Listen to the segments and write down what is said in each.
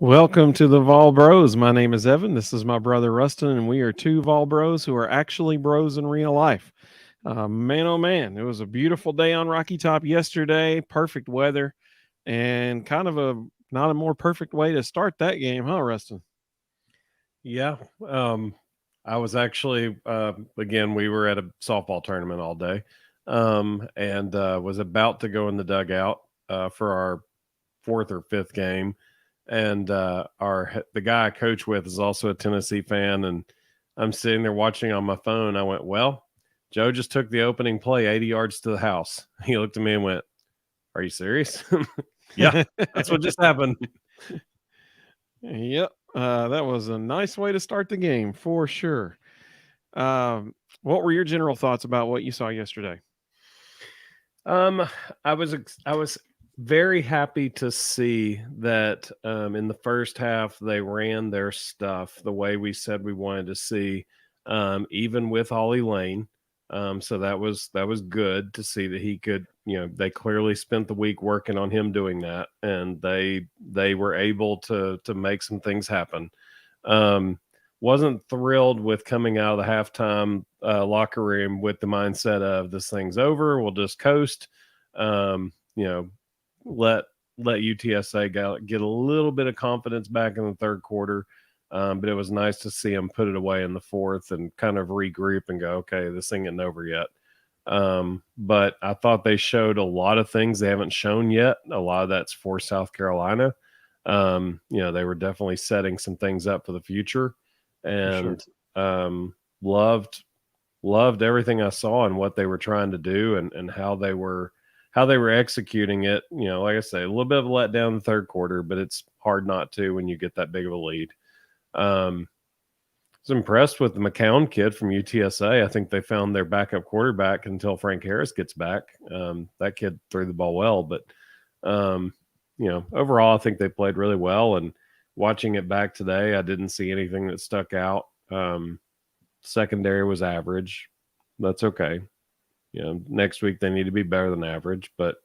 Welcome to the Vol Bros. My name is Evan. This is my brother Rustin, and we are two Vol Bros who are actually bros in real life. Man, oh man, it was a beautiful day on Rocky Top yesterday. Perfect weather, and kind of a not a more perfect way to start that game, huh, Rustin? Yeah. Um, I was actually, again, we were at a softball tournament all day and was about to go in the dugout for our fourth or fifth game. And the guy I coach with is also a Tennessee fan. And I'm sitting there watching on my phone. I went, well, Joe just took the opening play 80 yards to the house. He looked at me and went, are you serious? Yeah, that's what just happened. Yep, that was a nice way to start the game for sure. What were your general thoughts about what you saw yesterday? Um, I was very happy to see that in the first half they ran their stuff the way we said we wanted to see, even with Ollie Lane. So that was good to see that he could. They clearly spent the week working on him doing that, and they were able to make some things happen. Um, wasn't thrilled with coming out of the halftime locker room with the mindset of this thing's over. We'll just coast. Um, you know, let let UTSA get a little bit of confidence back in the third quarter. But it was nice to see them put it away in the fourth and kind of regroup and go, okay, this thing isn't over yet. But I thought they showed a lot of things they haven't shown yet. A lot of that's for South Carolina. They were definitely setting some things up for the future, For sure. and loved everything I saw and what they were trying to do and how they were executing it. Like I say, a little bit of a letdown in the third quarter, but it's hard not to when you get that big of a lead. Um, I was impressed with the McCown kid from UTSA. I think they found their backup quarterback until Frank Harris gets back. That kid threw the ball well, but um, overall, I think they played really well. And watching it back today, I didn't see anything that stuck out. Secondary was average. That's okay. Next week they need to be better than average, but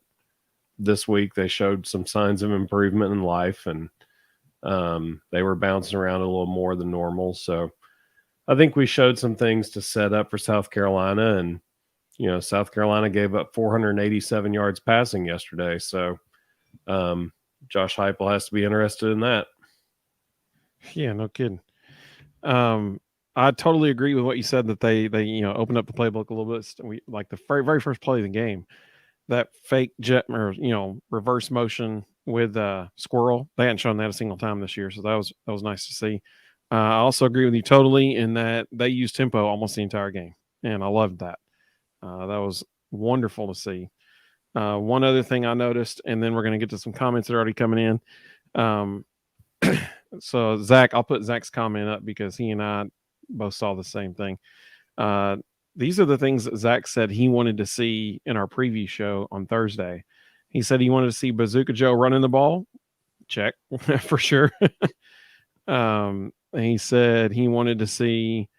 this week they showed some signs of improvement in life, and they were bouncing around a little more than normal. So I think we showed some things to set up for South Carolina, and South Carolina gave up 487 yards passing yesterday. So um, Josh Heupel has to be interested in that. Yeah, no kidding. Um, I totally agree with what you said that they opened up the playbook a little bit. We like the very first play of the game, that fake jet or reverse motion with Squirrel. They hadn't shown that a single time this year, so that was nice to see. I also agree with you totally in that they used tempo almost the entire game, and I loved that. That was wonderful to see. One other thing I noticed, and then we're going to get to some comments that are already coming in. So Zach, I'll put Zach's comment up because he and I both saw the same thing. Uh, these are the things that Zach said he wanted to see in our preview show on Thursday. He said he wanted to see Bazooka Joe running the ball. Check for sure. And he said he wanted to see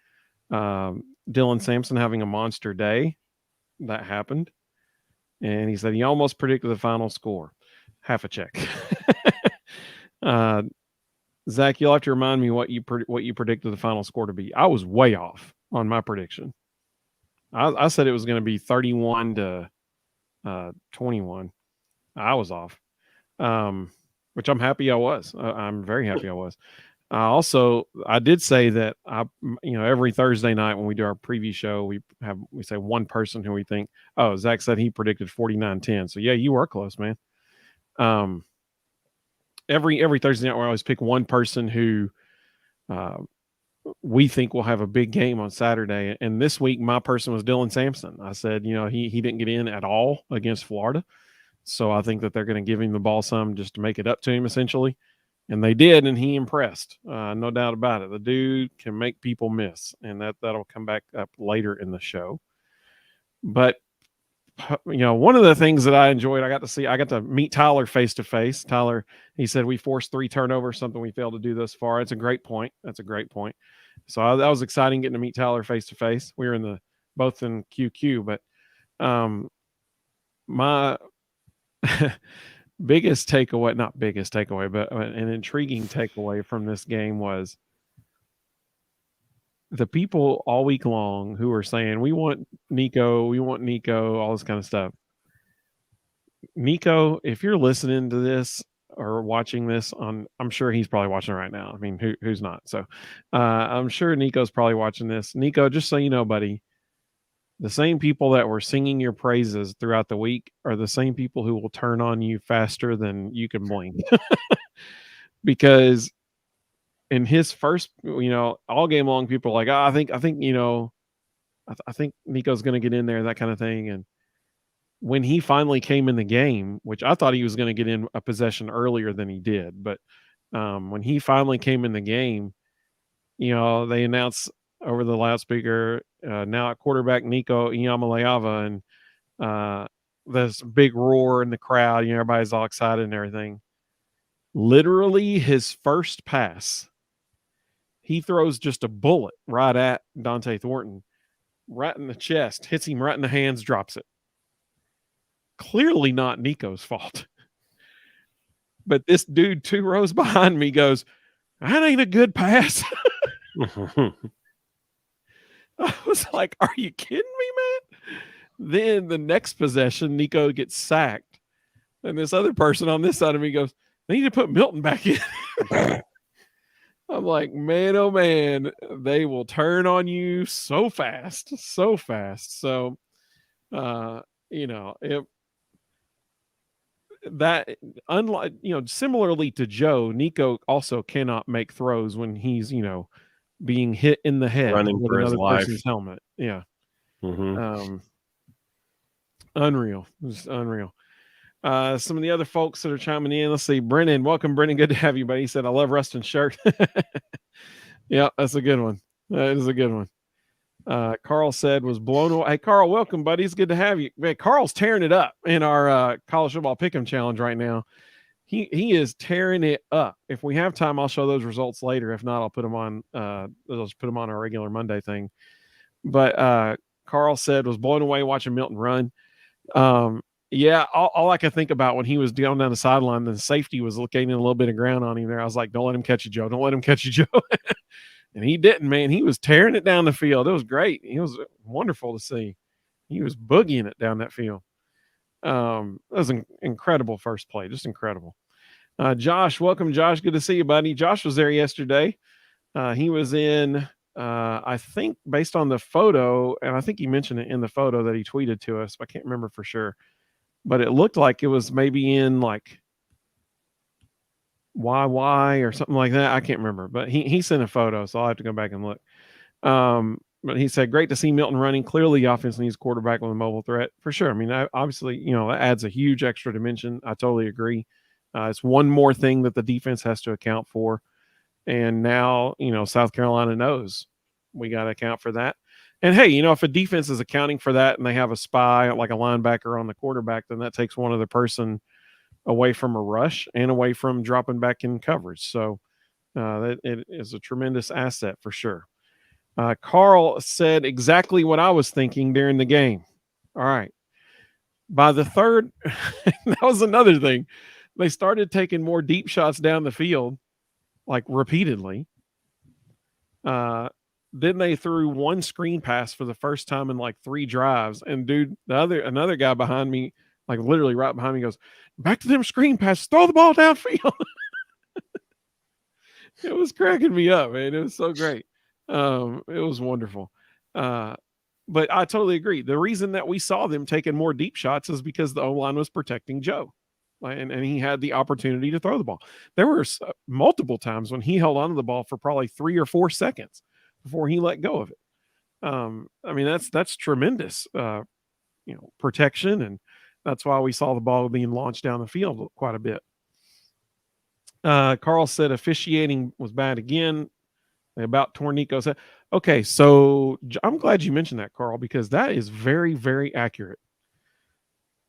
Dylan Sampson having a monster day. That happened. And he said he almost predicted the final score. Half a check. uh, Zach, you'll have to remind me what you predicted the final score to be. I was way off on my prediction. I said it was going to be 31 to 21. I was off, which I'm happy I was. I'm very happy I was. I did say that every Thursday night when we do our preview show, we say one person who we think. Oh, Zach said he predicted 49-10. So yeah, you were close, man. Um, every Thursday night we always pick one person who uh, we think will have a big game on Saturday. And this week, my person was Dylan Sampson. I said, he didn't get in at all against Florida. So I think that they're going to give him the ball some just to make it up to him, essentially. And they did, and he impressed. No doubt about it. The dude can make people miss, and that'll come back up later in the show. But one of the things that I enjoyed, I got to meet Tyler face to face. Tyler, he said we forced 3 turnovers, something we failed to do thus far. It's a great point. That's a great point. So that was exciting getting to meet Tyler face to face. We were both in QQ, but my biggest takeaway, not biggest takeaway, but an intriguing takeaway from this game was the people all week long who were saying, we want Nico, all this kind of stuff. Nico, if you're listening to this or watching this on, I'm sure he's probably watching right now. I mean, who's not? So I'm sure Nico's probably watching this. Nico, just so you know, buddy, the same people that were singing your praises throughout the week are the same people who will turn on you faster than you can blink. Because in his first, all game long, people are like, I think, I think Nico's going to get in there, that kind of thing. And when he finally came in the game, which I thought he was going to get in a possession earlier than he did, but when he finally came in the game, they announced over the loudspeaker, now at quarterback Nico Iamaleava, and this big roar in the crowd. Everybody's all excited and everything. Literally, his first pass, he throws just a bullet right at Dante Thornton, right in the chest, hits him right in the hands, drops it. Clearly not Nico's fault. But this dude 2 rows behind me goes, that ain't a good pass. I was like, are you kidding me, man? Then the next possession, Nico gets sacked. And this other person on this side of me goes, they need to put Milton back in. I'm like, man, oh man, they will turn on you so fast, so fast. So, that unlike, similarly to Joe, Nico also cannot make throws when he's, being hit in the head running with for his another life. person's helmet. Yeah. Mm-hmm. Unreal. Just unreal. Some of the other folks that are chiming in, let's see. Brennan, welcome, Brennan. Good to have you, buddy. He said, I love Rustin's shirt. Yeah, that's a good one. That is a good one. Carl said was blown away. Hey, Carl, welcome, buddy. It's good to have you. Man, Carl's tearing it up in our college football pick'em challenge right now. He is tearing it up. If we have time, I'll show those results later. If not, I'll put them on. I'll just put them on our regular Monday thing. But Carl said was blown away watching Milton run. Yeah, all I could think about when he was going down the sideline, the safety was gaining a little bit of ground on him there. I was like, don't let him catch you, Joe. Don't let him catch you, Joe. And he didn't, man. He was tearing it down the field. It was great. It was wonderful to see. He was boogieing it down that field. That was an incredible first play. Just incredible. Josh, welcome, Josh. Good to see you, buddy. Josh was there yesterday. He was in, I think, based on the photo, and I think he mentioned it in the photo that he tweeted to us. I can't remember for sure. But it looked like it was maybe in like YY or something like that. I can't remember, but he sent a photo, so I'll have to go back and look. But he said, great to see Milton running. Clearly, the offense needs a quarterback with a mobile threat for sure. I mean, obviously, that adds a huge extra dimension. I totally agree. It's one more thing that the defense has to account for. And now, South Carolina knows we got to account for that. And hey, if a defense is accounting for that and they have a spy like a linebacker on the quarterback, then that takes one other person away from a rush and away from dropping back in coverage. So it is a tremendous asset for sure. Carl said exactly what I was thinking during the game. All right. By the third, that was another thing. They started taking more deep shots down the field, like repeatedly. Then they threw one screen pass for the first time in like 3 drives. And dude, another guy behind me, like literally right behind me, goes, back to them screen passes, throw the ball downfield. It was cracking me up, man. It was so great. It was wonderful. But I totally agree. The reason that we saw them taking more deep shots is because the O-line was protecting Joe. And he had the opportunity to throw the ball. There were multiple times when he held onto the ball for probably 3 or 4 seconds before he let go of it. I mean, that's tremendous, protection. And that's why we saw the ball being launched down the field quite a bit. Carl said officiating was bad again. About Tornico's head. Okay, so I'm glad you mentioned that, Carl, because that is very, very accurate.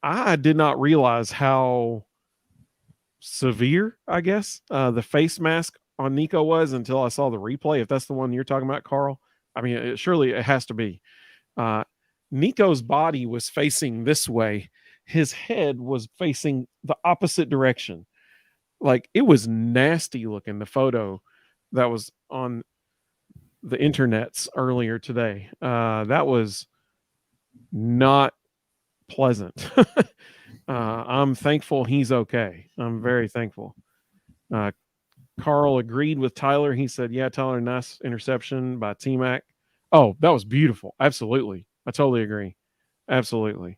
I did not realize how severe, I guess, the face mask on Nico was until I saw the replay. If that's the one you're talking about, Carl, I mean, surely it has to be. Nico's body was facing this way, his head was facing the opposite direction. Like, it was nasty looking, the photo that was on the internets earlier today. That was not pleasant. I'm thankful he's okay. I'm very thankful. Carl agreed with Tyler. He said, yeah, Tyler, nice interception by T-Mac. Oh, that was beautiful. Absolutely. I totally agree. Absolutely.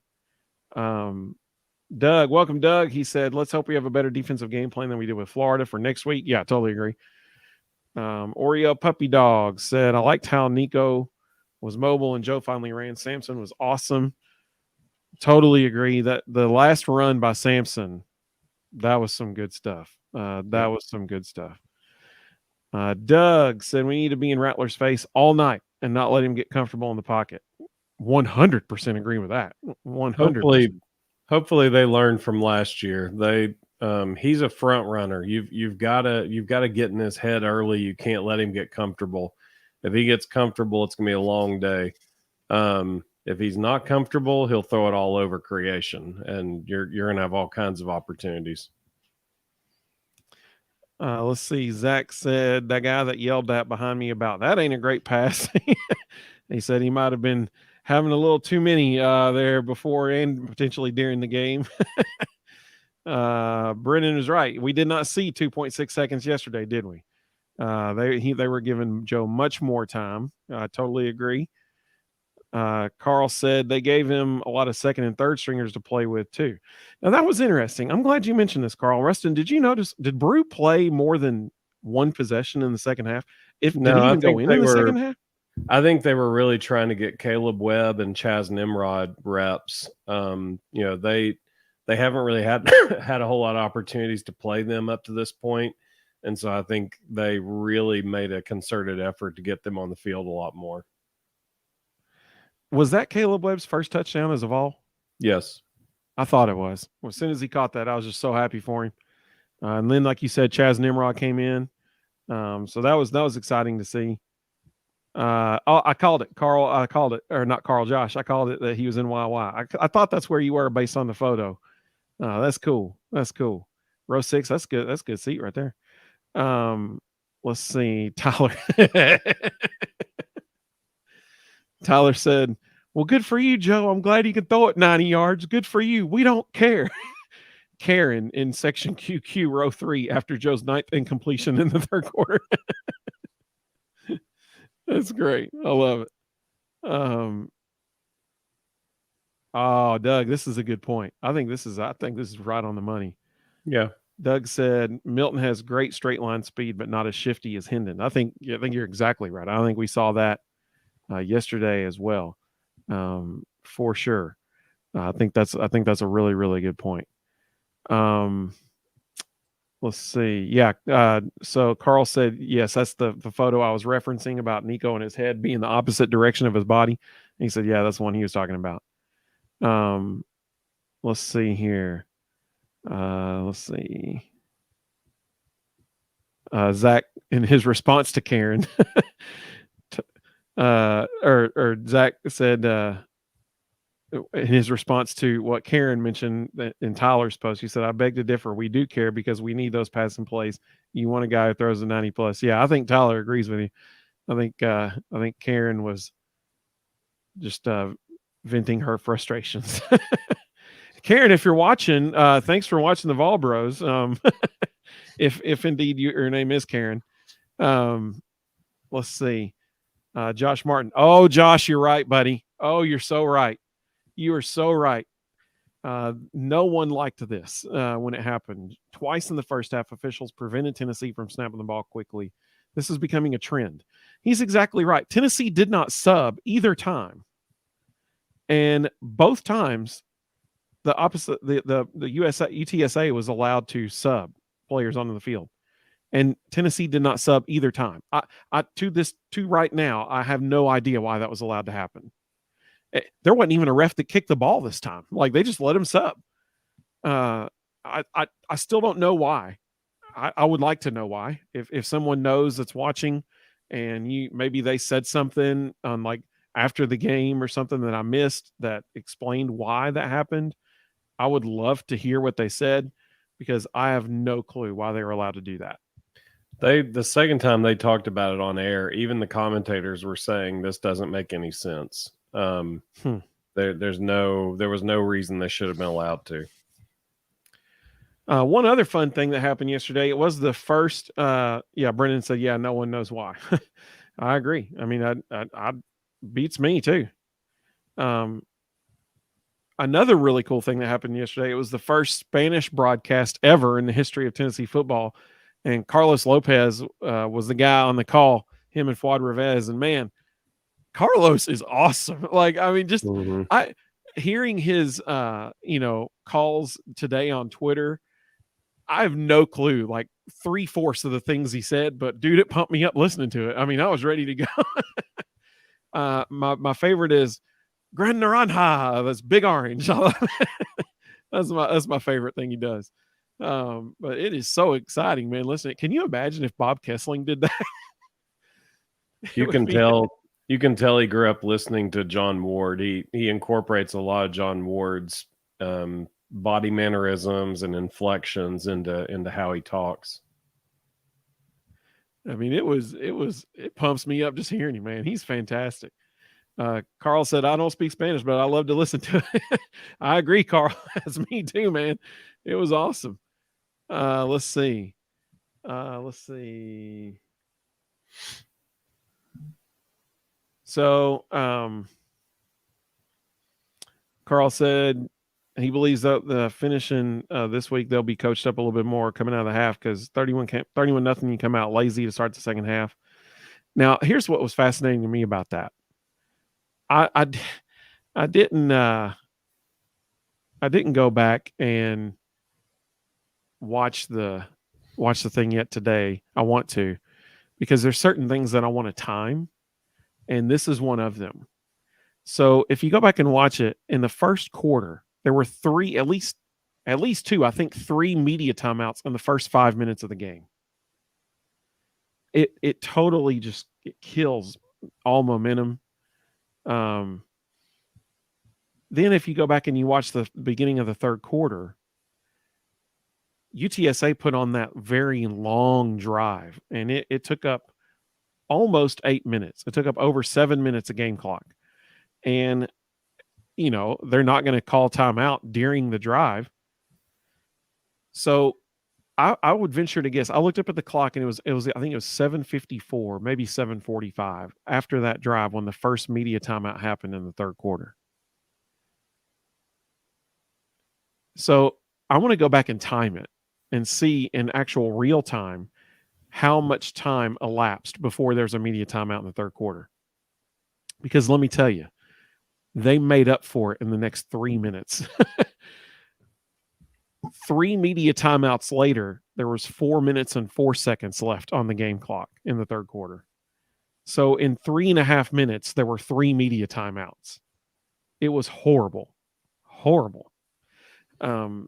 Doug, welcome, Doug. He said, let's hope we have a better defensive game plan than we did with Florida for next week. Yeah, I totally agree. Oreo Puppy Dog said, I liked how Nico was mobile and Joe finally ran. Samson was awesome. Totally agree that the last run by Samson, that was some good stuff. Was some good stuff. Doug said we need to be in Rattler's face all night and not let him get comfortable in the pocket. 100% agree with that. 100%. Hopefully they learned from last year. He's a front runner. You've got to get in his head early. You can't let him get comfortable. If he gets comfortable, it's gonna be a long day. If he's not comfortable, he'll throw it all over creation, and you're gonna have all kinds of opportunities. Let's see. Zach said that guy that yelled at behind me about that ain't a great pass. He said he might have been having a little too many there before and potentially during the game. Brennan is right. We did not see 2.6 seconds yesterday, did we? They were giving Joe much more time. I totally agree. Carl said they gave him a lot of second and third stringers to play with too. Now that was interesting. I'm glad you mentioned this, Carl. Rustin, did you notice? Did Brew play more than one possession in the second half? Did he even go in the second half? I think they were really trying to get Caleb Webb and Chaz Nimrod reps. They haven't really had had a whole lot of opportunities to play them up to this point, and so I think they really made a concerted effort to get them on the field a lot more. Was that Caleb Webb's first touchdown as a Vol? Yes. I thought it was. Well, as soon as he caught that, I was just so happy for him. And then, like you said, Chaz Nimrod came in. So that was exciting to see. I called it, Carl. I called it, or not Carl, Josh. I called it that he was in YY. I thought that's where you were based on the photo. That's cool. That's cool. Row 6. That's good. That's a good seat right there. Let's see. Tyler. Tyler said, well, good for you, Joe. I'm glad you can throw it 90 yards. Good for you. We don't care. Karen in section QQ, row 3, after Joe's ninth incompletion in the third quarter. That's great. I love it. Oh, Doug, this is a good point. I think this is right on the money. Yeah. Doug said Milton has great straight line speed, but not as shifty as Hendon. I think you're exactly right. I think we saw that yesterday as well, for sure. I think that's a really, really good point. Let's see. Yeah. So Carl said, yes, that's the photo I was referencing about Nico and his head being the opposite direction of his body. And he said, yeah, that's the one he was talking about. Let's see here. Let's see. Zach, in his response to Karen, or Zach said, in his response to what Karen mentioned in Tyler's post, he said, I beg to differ. We do care because we need those passing plays. You want a guy who throws a 90 plus. Yeah, I think Tyler agrees with you. I think Karen was just venting her frustrations. Karen, if you're watching, thanks for watching the Vol Bros. If indeed your name is Karen. Let's see. Josh Martin. Oh, Josh, you're right, buddy. Oh, you're so right. You are so right. No one liked this when it happened. Twice in the first half, officials prevented Tennessee from snapping the ball quickly. This is becoming a trend. He's exactly right. Tennessee did not sub either time. And both times, the opposite, the UTSA was allowed to sub players onto the field. And Tennessee did not sub either time. To right now, I have no idea why that was allowed to happen. There wasn't even a ref that kicked the ball this time. Like, they just let him sub. I still don't know why. I would like to know why. If someone knows that's watching, and maybe they said something on, like, after the game or something that I missed that explained why that happened, I would love to hear what they said because I have no clue why they were allowed to do that. The second time they talked about it on air, even the commentators were saying this doesn't make any sense. Hmm. There was no reason they should have been allowed to. One other fun thing that happened yesterday, it was the first, Brendan said, yeah, no one knows why. I agree. I mean, I beats me too. Another really cool thing that happened yesterday, it was the first Spanish broadcast ever in the history of Tennessee football. And Carlos Lopez was the guy on the call, him and Fuad Revez. And man, Carlos is awesome. Like, I mean, just hearing his calls today on Twitter, I have no clue, like 3/4 of the things he said, but dude, it pumped me up listening to it. I mean, I was ready to go. My favorite is Grand Naranja, that's big orange. That's my favorite thing he does. But it is so exciting, man. Listen, can you imagine if Bob Kessling did that? You can tell he grew up listening to John Ward. He incorporates a lot of John Ward's body mannerisms and inflections into how he talks. I mean, it pumps me up just hearing him, man. He's fantastic. Carl said, I don't speak Spanish, but I love to listen to it. I agree, Carl. That's me too, man. It was awesome. Let's see. So, Carl said he believes that the finishing this week, they'll be coached up a little bit more coming out of the half because 31-0, you come out lazy to start the second half. Now, here's what was fascinating to me about that. I didn't go back and watch the thing yet today. I want to, because there's certain things that I want to time, and this is one of them. So if you go back and watch it in the first quarter, there were at least two, I think 3 media timeouts in the first 5 minutes of the game. It totally just kills all momentum. Then if you go back and you watch the beginning of the third quarter, UTSA put on that very long drive, and it took up almost 8 minutes. It took up over 7 minutes of game clock. And, they're not going to call timeout during the drive. So I would venture to guess. I looked up at the clock, and it was I think it was 7:54, maybe 7:45 after that drive when the first media timeout happened in the third quarter. So I want to go back and time it and see in actual real time how much time elapsed before there's a media timeout in the third quarter. Because let me tell you, they made up for it in the next 3 minutes. 3 media timeouts later, there was 4 minutes and 4 seconds left on the game clock in the third quarter. So in 3.5 minutes, there were 3 media timeouts. It was horrible. Horrible. They're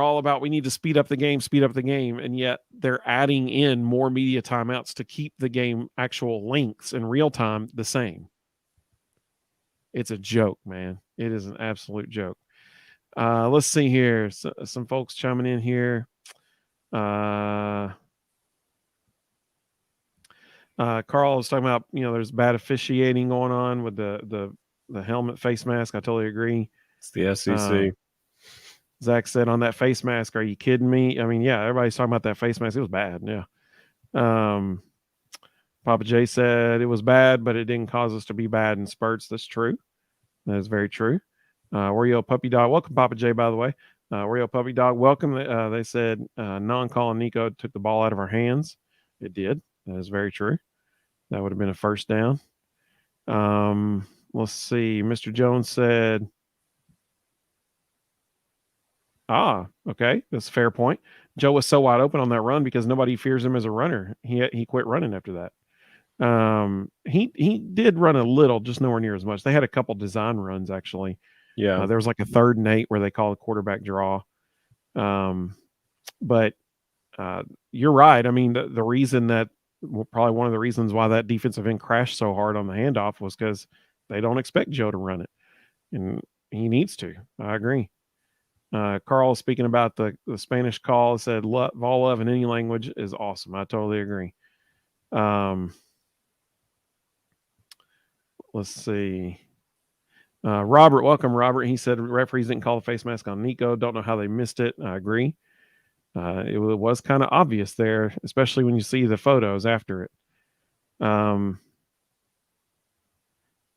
all about, we need to speed up the game, and yet they're adding in more media timeouts to keep the game actual lengths in real time the same. It's a joke, man. It is an absolute joke. Let's see here. Some folks chiming in here. Carl was talking about, there's bad officiating going on with the helmet face mask. I totally agree. It's the SEC. Zach said on that face mask, are you kidding me? I mean, yeah, everybody's talking about that face mask. It was bad. Yeah. Papa J said it was bad, but it didn't cause us to be bad in spurts. That's true. That is very true. Oreo Puppy Dog. Welcome, Papa J, by the way. Oreo Puppy Dog, welcome. They said non-call and Nico took the ball out of our hands. It did. That is very true. That would have been a first down. Let's see. Mr. Jones said, okay. That's a fair point. Joe was so wide open on that run because nobody fears him as a runner. He quit running after that. He did run a little, just nowhere near as much. They had a couple design runs, actually. Yeah. There was like a 3rd and 8 where they call a quarterback draw. But you're right. I mean, the reason that, probably one of the reasons why that defensive end crashed so hard on the handoff was because they don't expect Joe to run it. And He needs to. I agree. Carl, speaking about the Spanish call, said all love in any language is awesome. I totally agree. Let's see. Robert, welcome, Robert. He said referees didn't call the face mask on Nico. Don't know how they missed it. I agree. It was kind of obvious there, especially when you see the photos after it.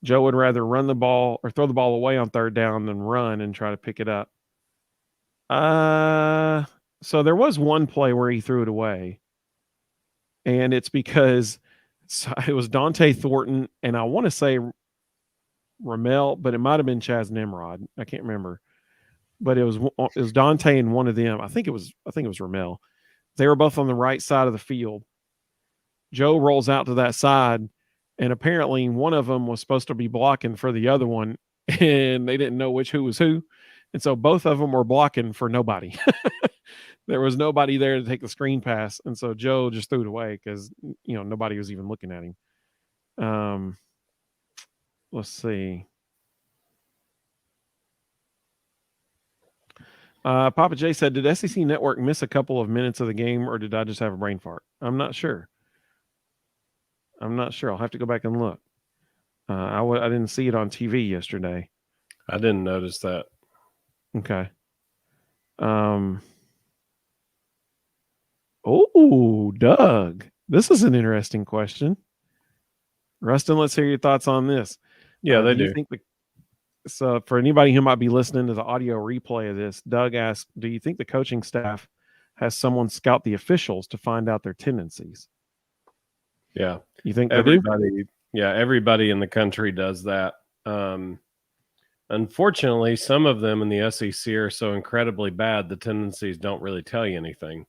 Joe would rather run the ball or throw the ball away on third down than run and try to pick it up. So there was one play where he threw it away, and it's because it was Dante Thornton, and I want to say Ramel, but it might have been Chaz Nimrod. I can't remember, but it was Dante and one of them. I think it was Ramel. They were both on the right side of the field. Joe rolls out to that side, and apparently one of them was supposed to be blocking for the other one, and they didn't know who was who. And so both of them were blocking for nobody. There was nobody there to take the screen pass. And so Joe just threw it away because, nobody was even looking at him. Let's see. Papa J said, did SEC Network miss a couple of minutes of the game, or did I just have a brain fart? I'm not sure. I'll have to go back and look. I didn't see it on TV yesterday. I didn't notice that. Okay. Oh, Doug, this is an interesting question. Rustin, let's hear your thoughts on this. Yeah, they do. So for anybody who might be listening to the audio replay of this, Doug asked, do you think the coaching staff has someone scout the officials to find out their tendencies? Yeah. You think everybody they do? Yeah, everybody in the country does that. Unfortunately, some of them in the SEC are so incredibly bad, the tendencies don't really tell you anything.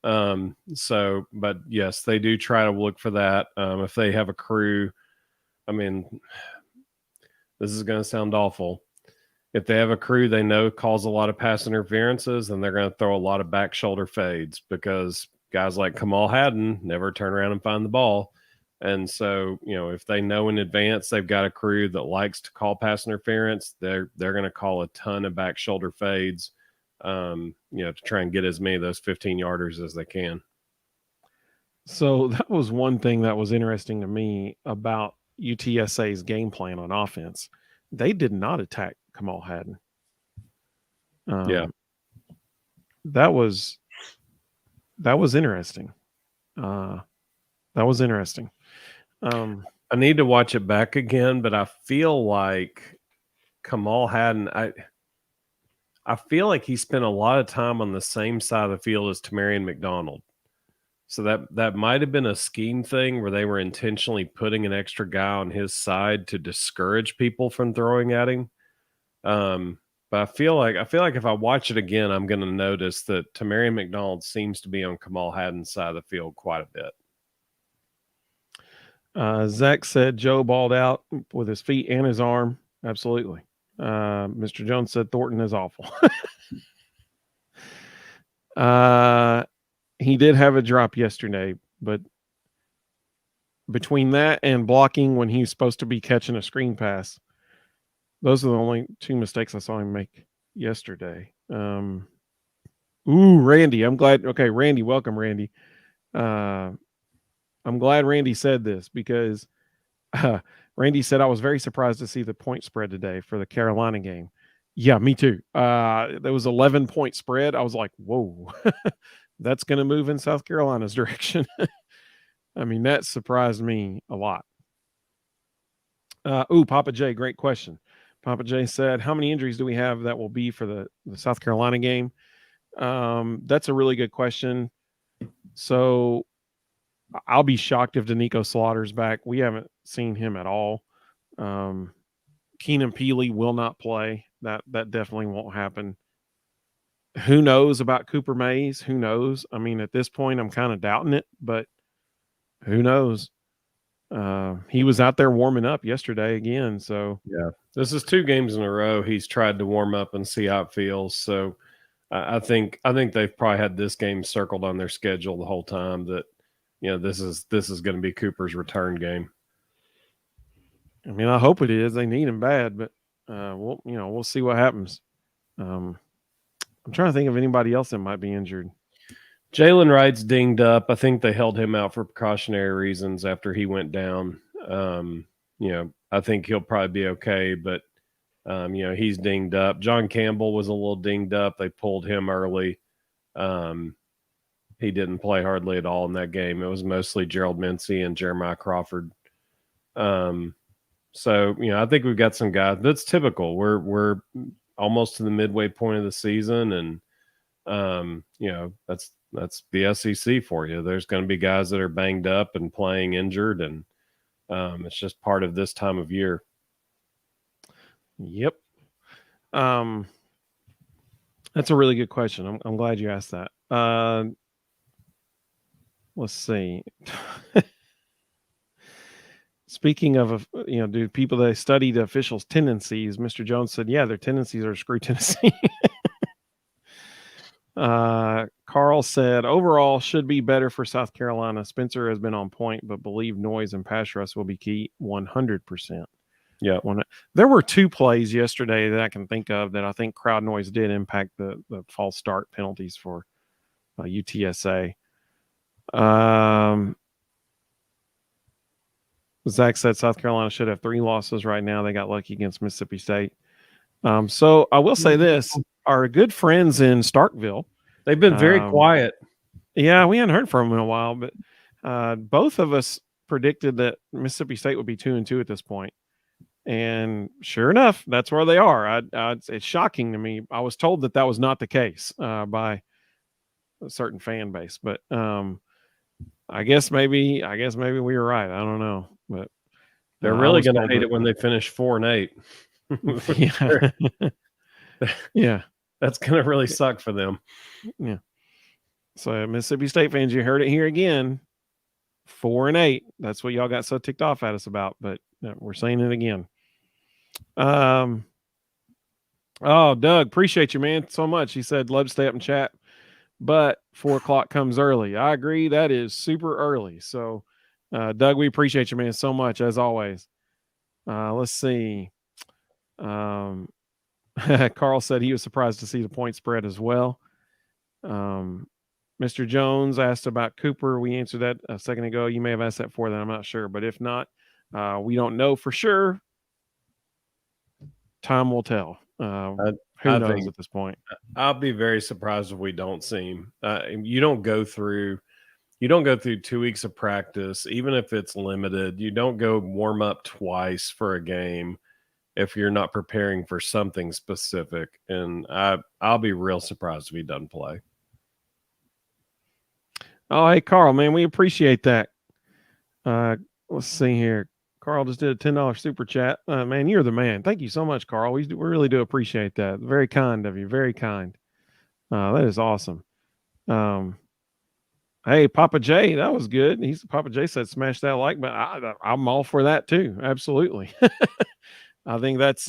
But yes, they do try to look for that. If they have a crew, I mean, this is going to sound awful. If they have a crew they know calls a lot of pass interferences, then they're going to throw a lot of back shoulder fades because guys like Kamal Hadden never turn around and find the ball. And so, if they know in advance they've got a crew that likes to call pass interference, they're going to call a ton of back shoulder fades, to try and get as many of those 15-yarders as they can. So that was one thing that was interesting to me about UTSA's game plan on offense. They did not attack Kamal Hadden. That was interesting. That was interesting. I need to watch it back again, but I feel like Kamal Hadden, I feel like he spent a lot of time on the same side of the field as Tamarion McDonald. So that might have been a scheme thing where they were intentionally putting an extra guy on his side to discourage people from throwing at him. But I feel like if I watch it again, I'm going to notice that Tamarion McDonald seems to be on Kamal Hadden's side of the field quite a bit. Zach said Joe balled out with his feet and his arm. Absolutely. Mr. Jones said Thornton is awful. He did have a drop yesterday, but between that and blocking when he's supposed to be catching a screen pass, those are the only two mistakes I saw him make yesterday. Randy, I'm glad. Okay, Randy, welcome, Randy. I'm glad Randy said this because Randy said, I was very surprised to see the point spread today for the Carolina game. Yeah, me too. There was 11-point spread. I was like, whoa, that's going to move in South Carolina's direction. I mean, that surprised me a lot. Papa J, great question. Papa J said, how many injuries do we have that will be for the South Carolina game? That's a really good question. So I'll be shocked if Danico Slaughter's back. We haven't seen him at all. Keenan Peely will not play. That definitely won't happen. Who knows about Cooper Mays? Who knows? I mean, at this point, I'm kind of doubting it, but who knows? He was out there warming up yesterday again. So yeah, this is 2 games in a row going to warm up and see how it feels. So I think they've probably had this game circled on their schedule the whole time that, this is going to be Cooper's return game. I mean, I hope it is. They need him bad, but we'll see what happens. I'm trying to think of anybody else that might be injured. Jalen Wright's dinged up. I think they held him out for precautionary reasons after he went down. I think he'll probably be okay, but he's dinged up. John Campbell was a little dinged up. They pulled him early. He didn't play hardly at all in that game. It was mostly Gerald Mincey and Jeremiah Crawford. So I think we've got some guys. That's typical. We're almost to the midway point of the season, and that's the SEC for you. There's going to be guys that are banged up and playing injured, and it's just part of this time of year. Yep. That's a really good question. I'm glad you asked that. Let's see. Speaking of, do people that study the officials' tendencies? Mr. Jones said, yeah, their tendencies are screw Tennessee. Carl said, overall should be better for South Carolina. Spencer has been on point, but believe noise and pass rush will be key 100%. Yeah. There were 2 plays yesterday that I can think of that I think crowd noise did impact the false start penalties for UTSA. Zach said South Carolina should have 3 losses right now. They got lucky against Mississippi State. So I will say this, our good friends in Starkville. They've been very quiet. Yeah, we hadn't heard from them in a while, but both of us predicted that Mississippi State would be 2-2 at this point. And sure enough, that's where they are. It's shocking to me. I was told that was not the case by a certain fan base, but I guess maybe we were right. I don't know, but they're really going to hate it when they finish 4-8. Yeah. Yeah. That's going to really suck for them. Yeah. So Mississippi State fans, you heard it here again. 4-8. That's what y'all got so ticked off at us about, but we're saying it again. Oh, Doug, appreciate you, man, so much. He said, love to stay up and chat, but 4:00 comes early. I agree. That is super early. So, Doug, we appreciate you, man, so much as always. Let's see. Carl said he was surprised to see the point spread as well. Mr. Jones asked about Cooper. We answered that a second ago. You may have asked that before, then I'm not sure. But if not, we don't know for sure. Time will tell. Who knows at this point? I'll be very surprised if we don't see him. You don't go through 2 weeks of practice, even if it's limited. You don't go warm up twice for a game if you're not preparing for something specific. And I'll be real surprised if he doesn't play. Oh, hey, Carl, man, we appreciate that. Let's see here. Carl just did a $10 super chat. Man, you're the man. Thank you so much, Carl. We really do appreciate that. Very kind of you. Very kind. That is awesome. Hey, Papa J, that was good. Papa J said smash that like button. I'm all for that too. Absolutely. I think that's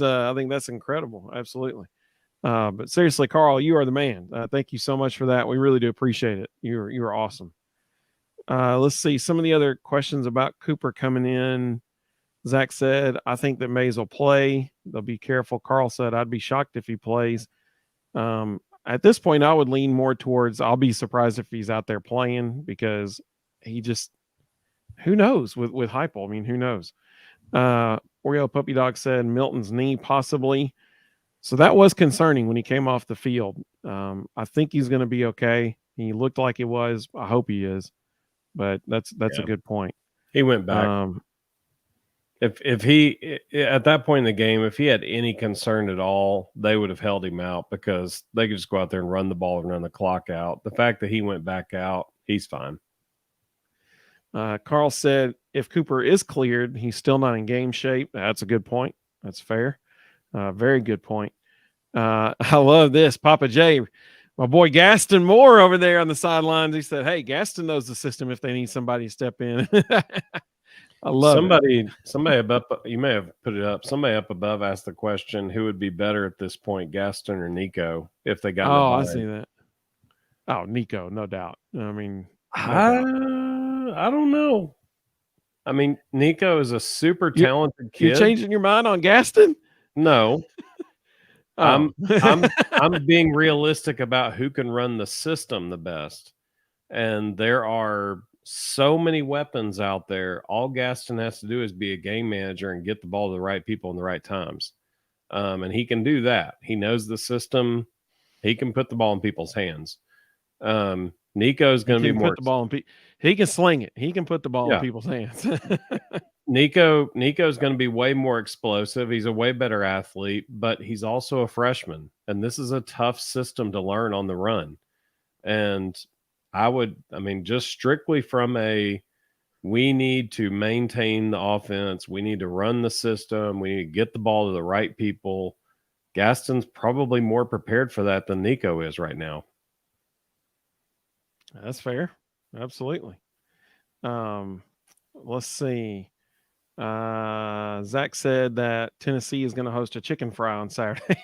incredible. Absolutely. But seriously, Carl, you are the man. Thank you so much for that. We really do appreciate it. You're awesome. Let's see some of the other questions about Cooper coming in. Zach said, I think that Mays will play. They'll be careful. Carl said, I'd be shocked if he plays. At this point, I would lean more towards I'll be surprised if he's out there playing, because he just, who knows with Heupel. I mean, who knows? Oreo Puppy Dog said Milton's knee possibly. So that was concerning when he came off the field. I think he's going to be okay. He looked like he was. I hope he is. But that's a good point. He went back. If he at that point in the game, if he had any concern at all, they would have held him out, because they could just go out there and run the ball and run the clock out. The fact that he went back out, he's fine. Carl said if Cooper is cleared, he's still not in game shape. That's a good point. That's fair. Very good point. I love this. Papa J, my boy Gaston Moore over there on the sidelines. He said, hey, Gaston knows the system if they need somebody to step in. I love somebody up. You may have put it up. Somebody up above asked the question: who would be better at this point, Gaston or Nico, if they got? Oh, I see that. Oh, Nico, no doubt. I mean, I don't know. I mean, Nico is a super talented kid. You changing your mind on Gaston? No, Oh. I'm being realistic about who can run the system the best. And there are so many weapons out there. All Gaston has to do is be a game manager and get the ball to the right people in the right times. And he can do that. He knows the system. He can put the ball in people's hands. Nico's He going to be can more. put the ball in he can sling it. He can put the ball in Yeah, people's hands. Nico's going to be way more explosive. He's a way better athlete, but he's also a freshman, and this is a tough system to learn on the run. And I mean, just strictly from we need to maintain the offense. We need to run the system. We need to get the ball to the right people. Gaston's probably more prepared for that than Nico is right now. That's fair. Absolutely. Let's see. Zach said that Tennessee is going to host a chicken fry on Saturday.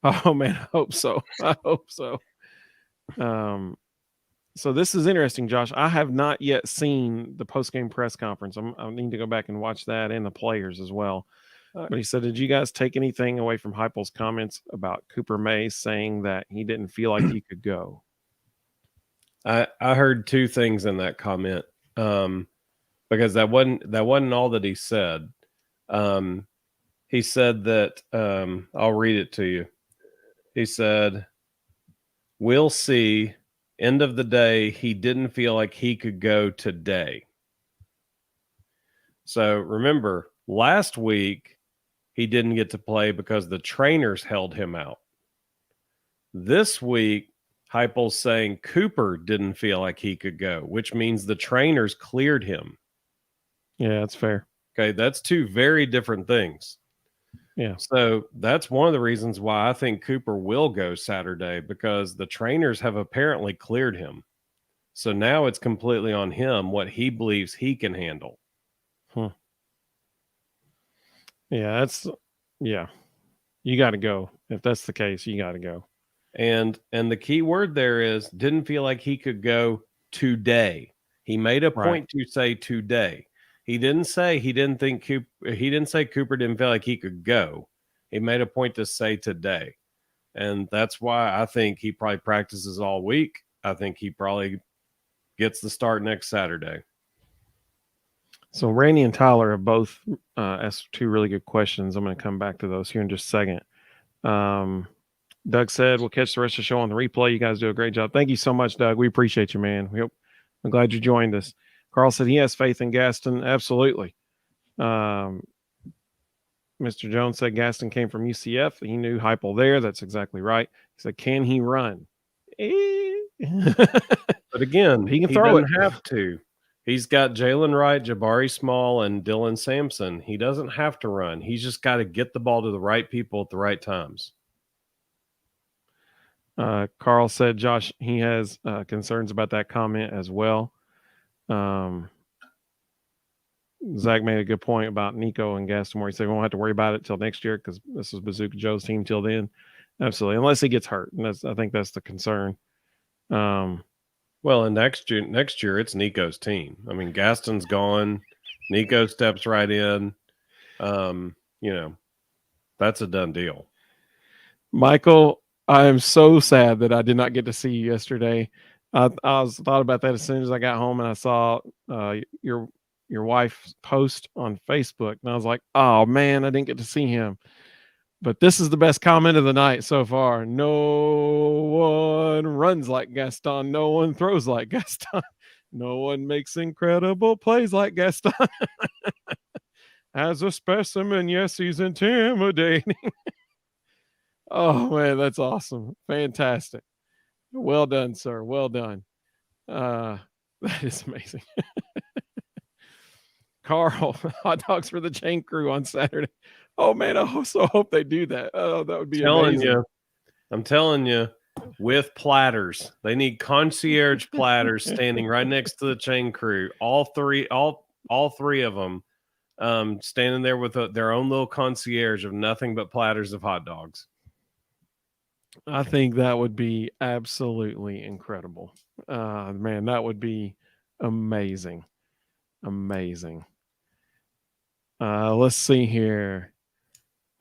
Oh man, I hope so. I hope so. So this is interesting, Josh. I have not yet seen the post-game press conference. I need to go back and watch that and the players as well. But he said, did you guys take anything away from Heupel's comments about Cooper Mays saying that he didn't feel like he could go? I heard two things in that comment, because that wasn't all that he said. He said that I'll read it to you. He said, "We'll see. End of the day, he didn't feel like he could go today." So remember, last week he didn't get to play because the trainers held him out. This week, Heupel's saying Cooper didn't feel like he could go, which means the trainers cleared him. Yeah, that's fair. Okay, that's two very different things. Yeah. So that's one of the reasons why I think Cooper will go Saturday, because the trainers have apparently cleared him. So now it's completely on him what he believes he can handle. Yeah, you got to go. If that's the case, you got to go. And the key word there is didn't feel like he could go today. He made a point to say today. He didn't say he didn't think he didn't say Cooper didn't feel like he could go. He made a point to say today. And that's why I think he probably practices all week. I think he probably gets the start next Saturday. So Randy and Tyler have both asked two really good questions. I'm going to come back to those here in just a second. Doug said, we'll catch the rest of the show on the replay. You guys do a great job. Thank you so much, Doug. We appreciate you, man. I'm glad you joined us. Carl said he has faith in Gaston. Absolutely. Mr. Jones said Gaston came from UCF. He knew Heupel there. That's exactly right. He said, can he run? But again, he can throw it. Have to. He's got Jalen Wright, Jabari Small, and Dylan Sampson. He doesn't have to run. He's just got to get the ball to the right people at the right times. Carl said, Josh, he has concerns about that comment as well. Zach made a good point about Nico and Gaston, where he said we won't have to worry about it till next year because this is Bazooka Joe's team till then. Absolutely, unless he gets hurt, and I think that's the concern. Well, and next year it's Nico's team. I mean, Gaston's gone. Nico steps right in. That's a done deal. Michael, I am so sad that I did not get to see you yesterday. I thought about that as soon as I got home and I saw your wife's post on Facebook, and I was like, oh man, I didn't get to see him. But this is the best comment of the night so far. No one runs like Gaston. No one throws like Gaston. No one makes incredible plays like Gaston. As a specimen, yes, he's intimidating. Oh, man, that's awesome. Fantastic. Well done, sir. Well done. That is amazing. Carl, hot dogs for the chain crew on Saturday. Oh man, I also hope they do that. Oh, that would be amazing. I'm telling you, with platters, they need concierge platters standing right next to the chain crew. All three of them, standing there with their own little concierge of nothing but platters of hot dogs. I think that would be absolutely incredible. Man, that would be amazing. Amazing. Let's see here.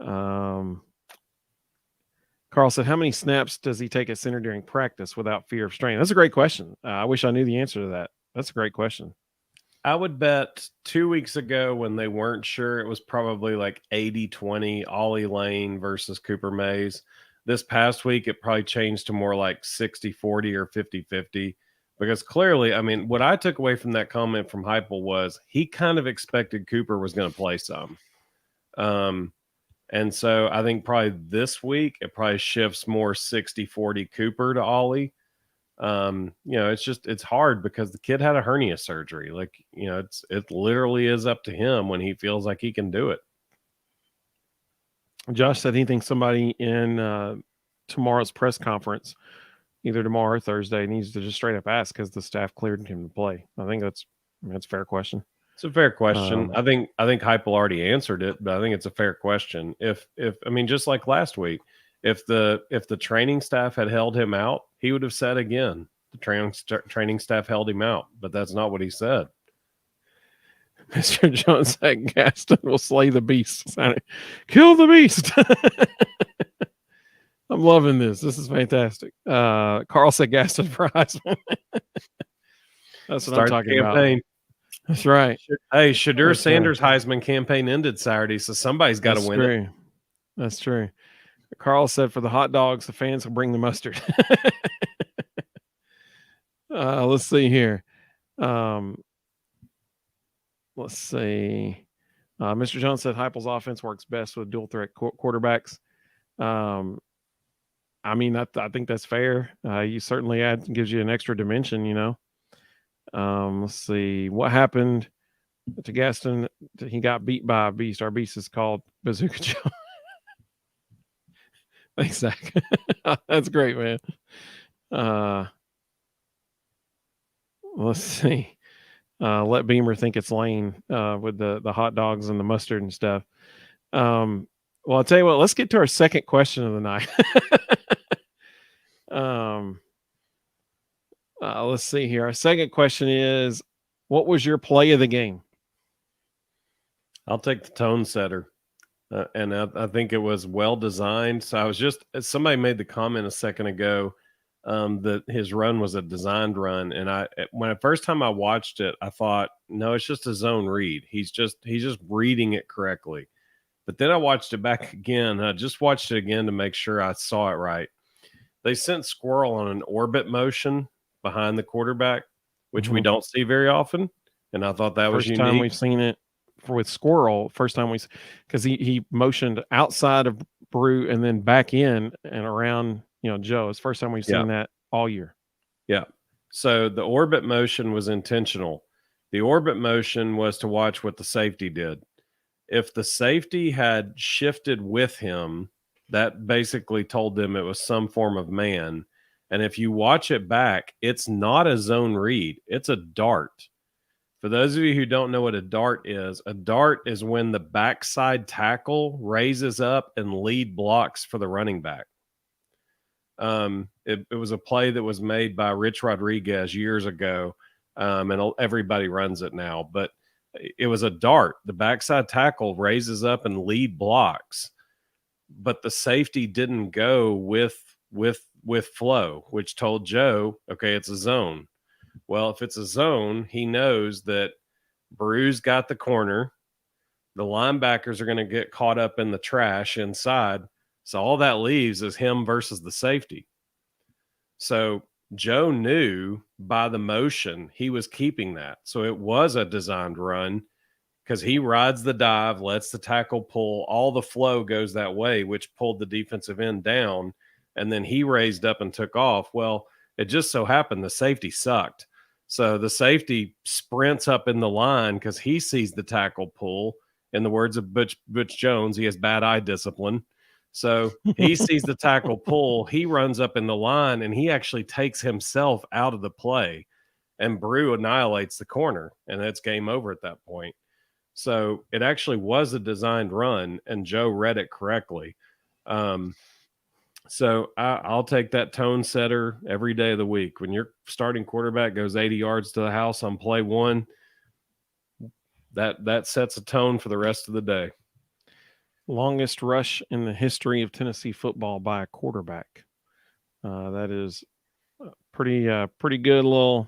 Carl said, how many snaps does he take at center during practice without fear of strain? That's a great question. I wish I knew the answer to that. That's a great question. I would bet 2 weeks ago when they weren't sure, it was probably like 80-20 Ollie Lane versus Cooper Mays. This past week, it probably changed to more like 60-40 or 50-50. Because clearly, I mean, what I took away from that comment from Heupel was he kind of expected Cooper was going to play some. And so I think probably this week, it probably shifts more 60-40 Cooper to Ollie. It's hard because the kid had a hernia surgery. Like, it literally is up to him when he feels like he can do it. Josh said he thinks somebody in tomorrow's press conference, either tomorrow or Thursday, needs to just straight up ask because the staff cleared him to play. I think that's a fair question. It's a fair question. I think Heupel already answered it, but I think it's a fair question. If I mean, just like last week, if the training staff had held him out, he would have said again, the training staff held him out, but that's not what he said. Mr. Jones said Gaston will slay the beast. Kill the beast. I'm loving this. This is fantastic. Carl said Gaston for Heisman. That's what I'm talking about. That's right. Hey, Shadur Sanders' Heisman campaign ended Saturday, so somebody's got to win it. That's true. Carl said for the hot dogs, the fans will bring the mustard. Let's see here. Let's see. Mr. Jones said Heupel's offense works best with dual threat quarterbacks. I mean, I think that's fair. You certainly gives you an extra dimension, Let's see what happened to Gaston. He got beat by a beast. Our beast is called Bazooka Joe. Thanks, Zach. That's great, man. Let's see. Let Beamer think it's Lane with the hot dogs and the mustard and stuff. Well, I'll tell you what. Let's get to our second question of the night. Let's see here. Our second question is, what was your play of the game? I'll take the tone setter. And I think it was well designed. So I was somebody made the comment a second ago that his run was a designed run. And when the first time I watched it, I thought, no, it's just a zone read. He's just reading it correctly. But then I watched it back again. I just watched it again to make sure I saw it right. They sent Squirrel on an orbit motion behind the quarterback, which we don't see very often. And I thought that was unique. First time we've seen it with Squirrel. First time because he motioned outside of Brew and then back in and around, Joe. It's the first time we've seen that all year. Yeah. So the orbit motion was intentional. The orbit motion was to watch what the safety did. If the safety had shifted with him, that basically told them it was some form of man. And if you watch it back, it's not a zone read. It's a dart. For those of you who don't know what a dart is when the backside tackle raises up and lead blocks for the running back. It was a play that was made by Rich Rodriguez years ago, and everybody runs it now. But it was a dart. The backside tackle raises up and lead blocks, but the safety didn't go with flow, which told Joe, okay, it's a zone. Well, if it's a zone, he knows that Brew's got the corner. The linebackers are going to get caught up in the trash inside. So all that leaves is him versus the safety. So Joe knew by the motion he was keeping that. So it was a designed run because he rides the dive, lets the tackle pull. All the flow goes that way, which pulled the defensive end down. And then he raised up and took off. Well, it just so happened the safety sucked. So the safety sprints up in the line because he sees the tackle pull. In the words of Butch Jones, he has bad eye discipline. So he sees the tackle pull. He runs up in the line, and he actually takes himself out of the play. And Brew annihilates the corner, and it's game over at that point. So it actually was a designed run, and Joe read it correctly. So I'll take that tone setter every day of the week. When your starting quarterback goes 80 yards to the house on play one, that sets a tone for the rest of the day. longest rush in the history of Tennessee football by a quarterback. That is pretty good little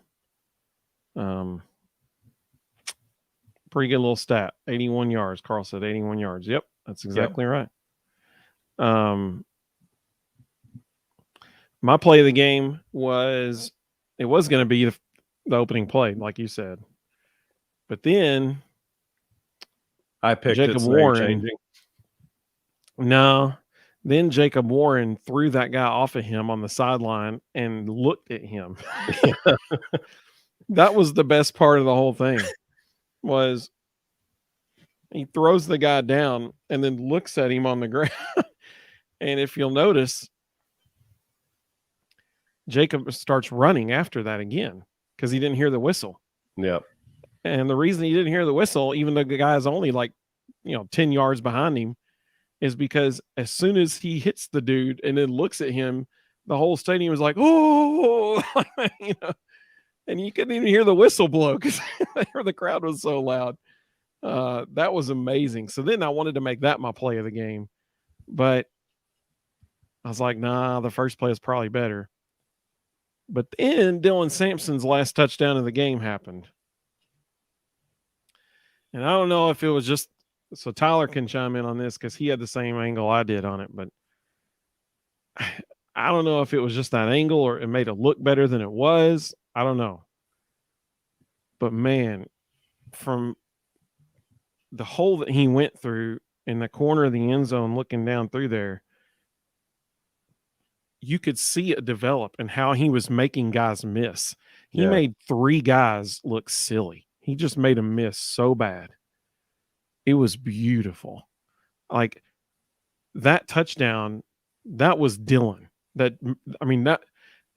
pretty good little stat. 81 yards. Carl said 81 yards. Yep, that's exactly right. My play of the game was going to be the opening play, like you said, but then I picked Jacob it. So Warren. No, then Jacob Warren threw that guy off of him on the sideline and looked at him. That was the best part of the whole thing. Was he throws the guy down and then looks at him on the ground. And if you'll notice, Jacob starts running after that again because he didn't hear the whistle. Yep. And the reason he didn't hear the whistle, even though the guy is only 10 yards behind him, is because as soon as he hits the dude and then looks at him, the whole stadium was like, oh, and you couldn't even hear the whistle blow because the crowd was so loud. That was amazing. So then I wanted to make that my play of the game, but I was like, nah, the first play is probably better. But then Dylan Sampson's last touchdown of the game happened. And I don't know if it was just, so Tyler can chime in on this because he had the same angle I did on it, but I don't know if it was just that angle or it made it look better than it was. I don't know. But man, from the hole that he went through in the corner of the end zone, looking down through there, you could see it develop and how he was making guys miss. He made 3 guys look silly. He just made them miss so bad. It was beautiful. Like that touchdown, that was Dylan. That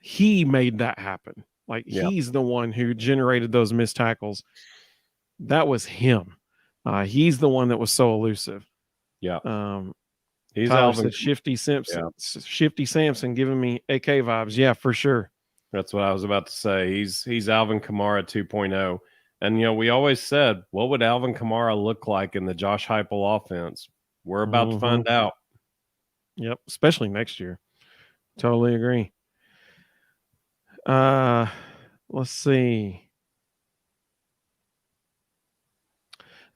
he made that happen. Like he's the one who generated those missed tackles. That was him. He's the one that was so elusive. Yeah. He's Tyler Alvin. said Shifty Simpson. Yeah. Shifty Sampson giving me AK vibes. Yeah, for sure. That's what I was about to say. He's Alvin Kamara 2.0. And, we always said, what would Alvin Kamara look like in the Josh Heupel offense? We're about to find out. Yep, especially next year. Totally agree. Let's see.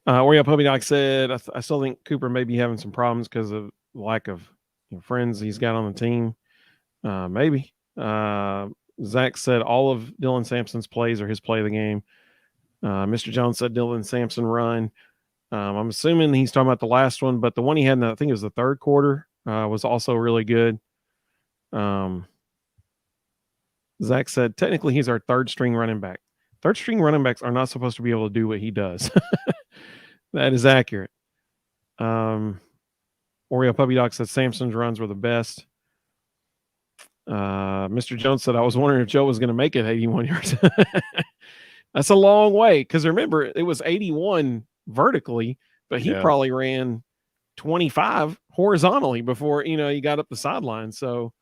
Oreo Puppy Doc said, I still think Cooper may be having some problems because of lack of friends he's got on the team. Maybe. Zach said all of Dylan Sampson's plays are his play of the game. Mr. Jones said Dylan Sampson run. I'm assuming he's talking about the last one, but the one he had I think it was the third quarter was also really good. Zach said technically he's our third string running back. Third string running backs are not supposed to be able to do what he does. That is accurate. Oreo Puppy Doc said Sampson's runs were the best. Mr. Jones said, I was wondering if Joe was going to make it 81 yards. That's a long way because remember, it was 81 vertically, but he probably ran 25 horizontally before, he got up the sideline. So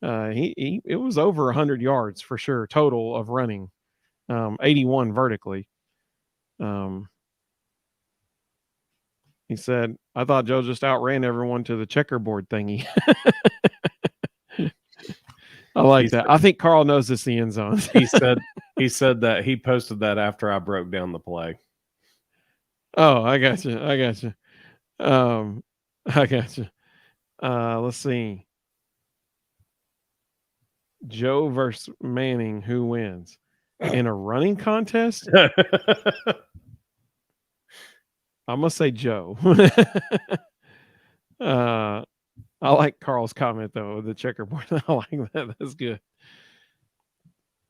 it was over 100 yards for sure, total of running, 81 vertically. He said, I thought Joe just outran everyone to the checkerboard thingy. I like that. I think Carl knows it's the end zone. He said that he posted that after I broke down the play. Oh, I got you. I got you. Let's see. Joe versus Manning, who wins? In a running contest? I'm going to say Joe. I like Carl's comment, though, the checkerboard. I like that. That's good.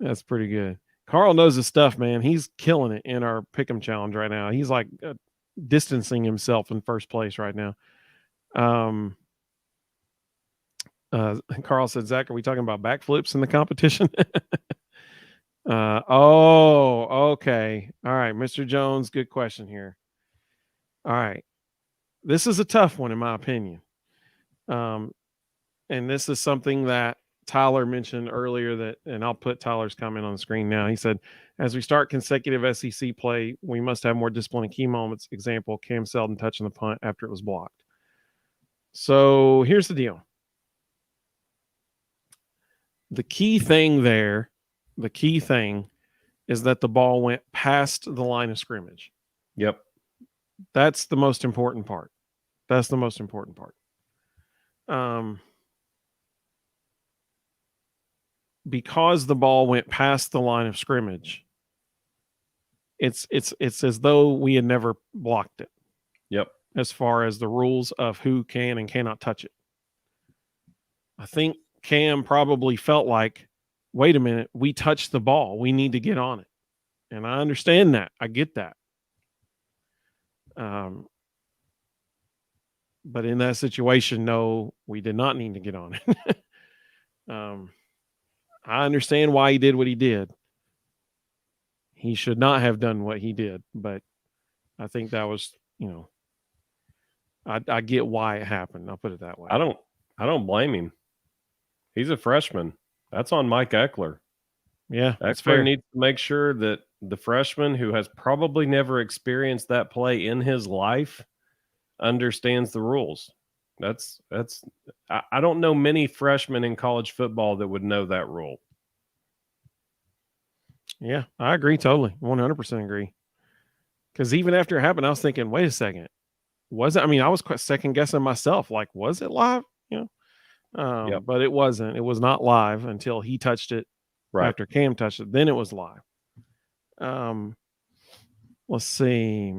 That's pretty good. Carl knows his stuff, man. He's killing it in our Pick'em Challenge right now. He's like distancing himself in first place right now. Carl said, Zach, are we talking about backflips in the competition? Okay. All right, Mr. Jones, good question here. All right. This is a tough one, in my opinion. And this is something that Tyler mentioned earlier and I'll put Tyler's comment on the screen now. He said, as we start consecutive SEC play, we must have more discipline in key moments. Example, Cam Selden touching the punt after it was blocked. So here's the deal. The key thing is that the ball went past the line of scrimmage. Yep. That's the most important part. Because the ball went past the line of scrimmage, it's as though we had never blocked it. Yep. As far as the rules of who can and cannot touch it. I think Cam probably felt like, wait a minute, we touched the ball. We need to get on it. And I understand that. I get that. But in that situation, no, we did not need to get on it. I understand why he did what he did. He should not have done what he did, but I think that was, I get why it happened. I'll put it that way. I don't blame him. He's a freshman. That's on Mike Eckler. Yeah, that's Eckler fair. needs to make sure that the freshman who has probably never experienced that play in his life understands the rules. I don't know many freshmen in college football that would know that rule. Yeah, I agree totally. 100% agree. Because even after it happened, I was thinking, wait a second. Was it? I mean, I was quite second guessing myself. Like, was it live? Yep. But it wasn't. It was not live until he touched it. Right. After Cam touched it, then it was live. Let's see.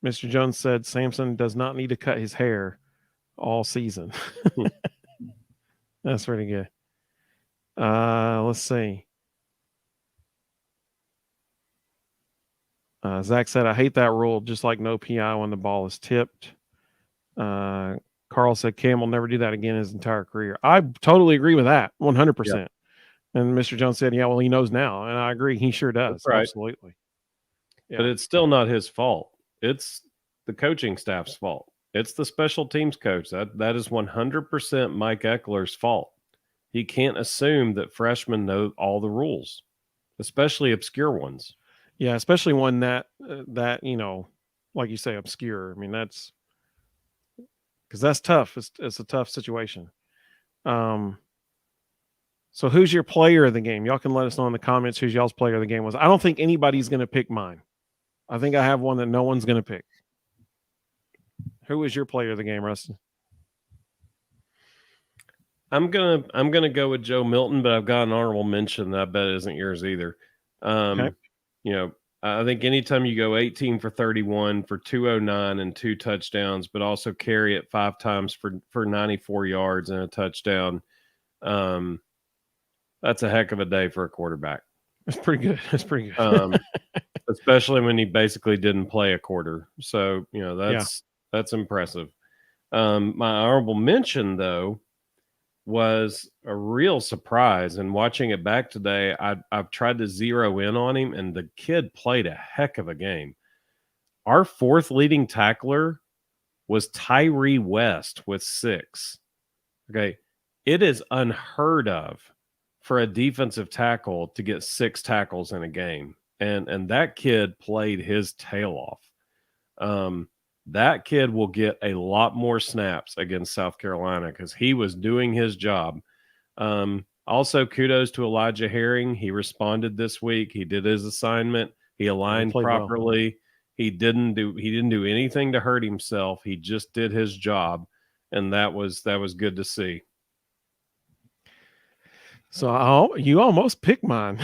Mr. Jones said Samson does not need to cut his hair all season. That's pretty good. Let's see. Zach said, I hate that rule, just like no PI when the ball is tipped. Carl said Cam will never do that again his entire career. I totally agree with that, 100%. Yep. And Mr. Jones said, yeah, well, he knows now. And I agree. He sure does. That's right. Absolutely. Yeah. But it's still not his fault. It's the coaching staff's fault. It's the special teams coach. That is 100% Mike Eckler's fault. He can't assume that freshmen know all the rules, especially obscure ones. Yeah, especially one that like you say, obscure. I mean, that's because that's tough. It's a tough situation. So who's your player of the game? Y'all can let us know in the comments who's y'all's player of the game was. I don't think anybody's going to pick mine. I think I have one that no one's going to pick. Who was your player of the game, Rustin? I'm gonna go with Joe Milton, but I've got an honorable mention that I bet isn't yours either. Okay. I think anytime you go 18 for 31 for 209 and 2 touchdowns, but also carry it 5 times for 94 yards and a touchdown, that's a heck of a day for a quarterback. That's pretty good. That's pretty good. Especially when he basically didn't play a quarter. So, that's impressive. My honorable mention, though, was a real surprise. And watching it back today, I've tried to zero in on him, and the kid played a heck of a game. Our 4th leading tackler was Tyree West with 6. Okay. It is unheard of for a defensive tackle to get 6 tackles in a game. And that kid played his tail off. That kid will get a lot more snaps against South Carolina because he was doing his job. Also, kudos to Elijah Herring. He responded this week. He did his assignment. He aligned properly. Well. He didn't do anything to hurt himself. He just did his job, and that was good to see. So you almost picked mine.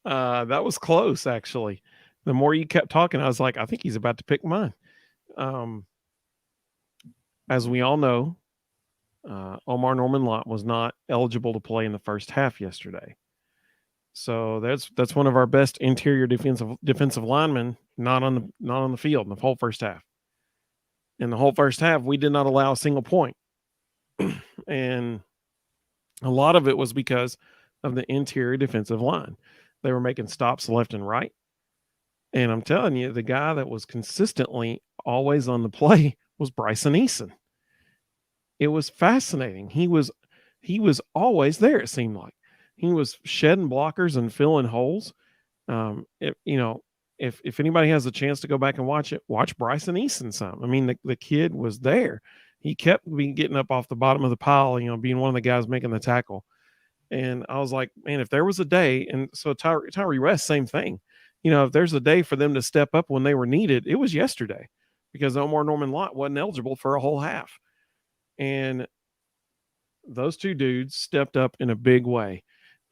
That was close, actually. The more you kept talking, I was like, I think he's about to pick mine. As we all know, Omar Norman Lott was not eligible to play in the first half yesterday. So that's one of our best interior defensive linemen not on the field in the whole first half. In the whole first half, we did not allow a single point. And a lot of it was because of the interior defensive line. They were making stops left and right. And I'm telling you, the guy that was consistently always on the play was Bryson Eason. It was fascinating. He was always there, it seemed like. He was shedding blockers and filling holes. if anybody has a chance to go back and watch it, watch Bryson Easton some. I mean, the kid was there. He kept getting up off the bottom of the pile, being one of the guys making the tackle. And I was like, man, if there was a day, and so Tyree West, same thing. If there's a day for them to step up when they were needed, it was yesterday, because Omar Norman Lott wasn't eligible for a whole half. And those two dudes stepped up in a big way.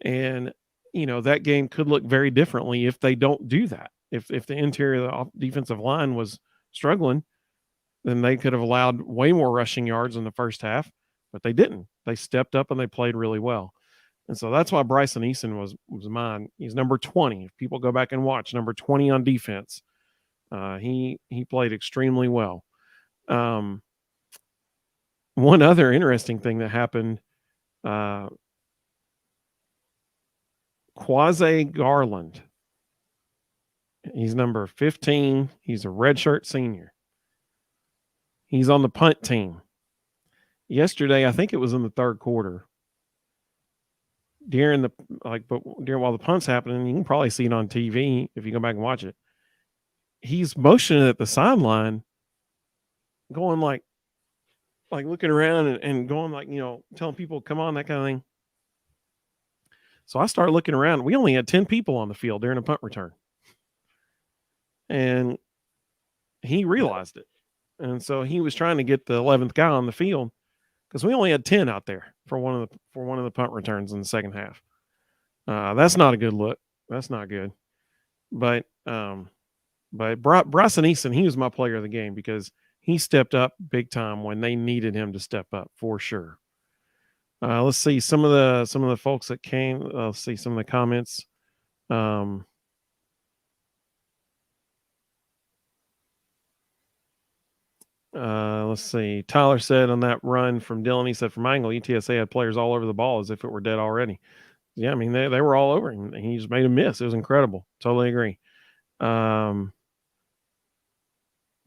And, that game could look very differently if they don't do that. If the interior of the defensive line was struggling, then they could have allowed way more rushing yards in the first half, but they didn't. They stepped up and they played really well. And so that's why Bryson Easton was mine. He's number 20. If people go back and watch, number 20 on defense. He played extremely well. One other interesting thing that happened, Quasi Garland. He's number 15. He's a redshirt senior. He's on the punt team. Yesterday, I think it was in the third quarter. While the punt's happening, you can probably see it on TV if you go back and watch it. He's motioning at the sideline, going like looking around and going telling people, come on, that kind of thing. So I started looking around. We only had 10 people on the field during a punt return. And he realized it. And so he was trying to get the 11th guy on the field, because we only had 10 out there for one of the punt returns in the second half. That's not a good look. That's not good. But Bryson Easton, he was my player of the game, because he stepped up big time when they needed him to step up, for sure. Let's see some of the folks that came. Let's see some of the comments. Let's see. Tyler said on that run from Dylan, he said, from my angle, UTSA had players all over the ball as if it were dead already. Yeah, I mean, they were all over him. He just made a miss. It was incredible. Totally agree. Malcolm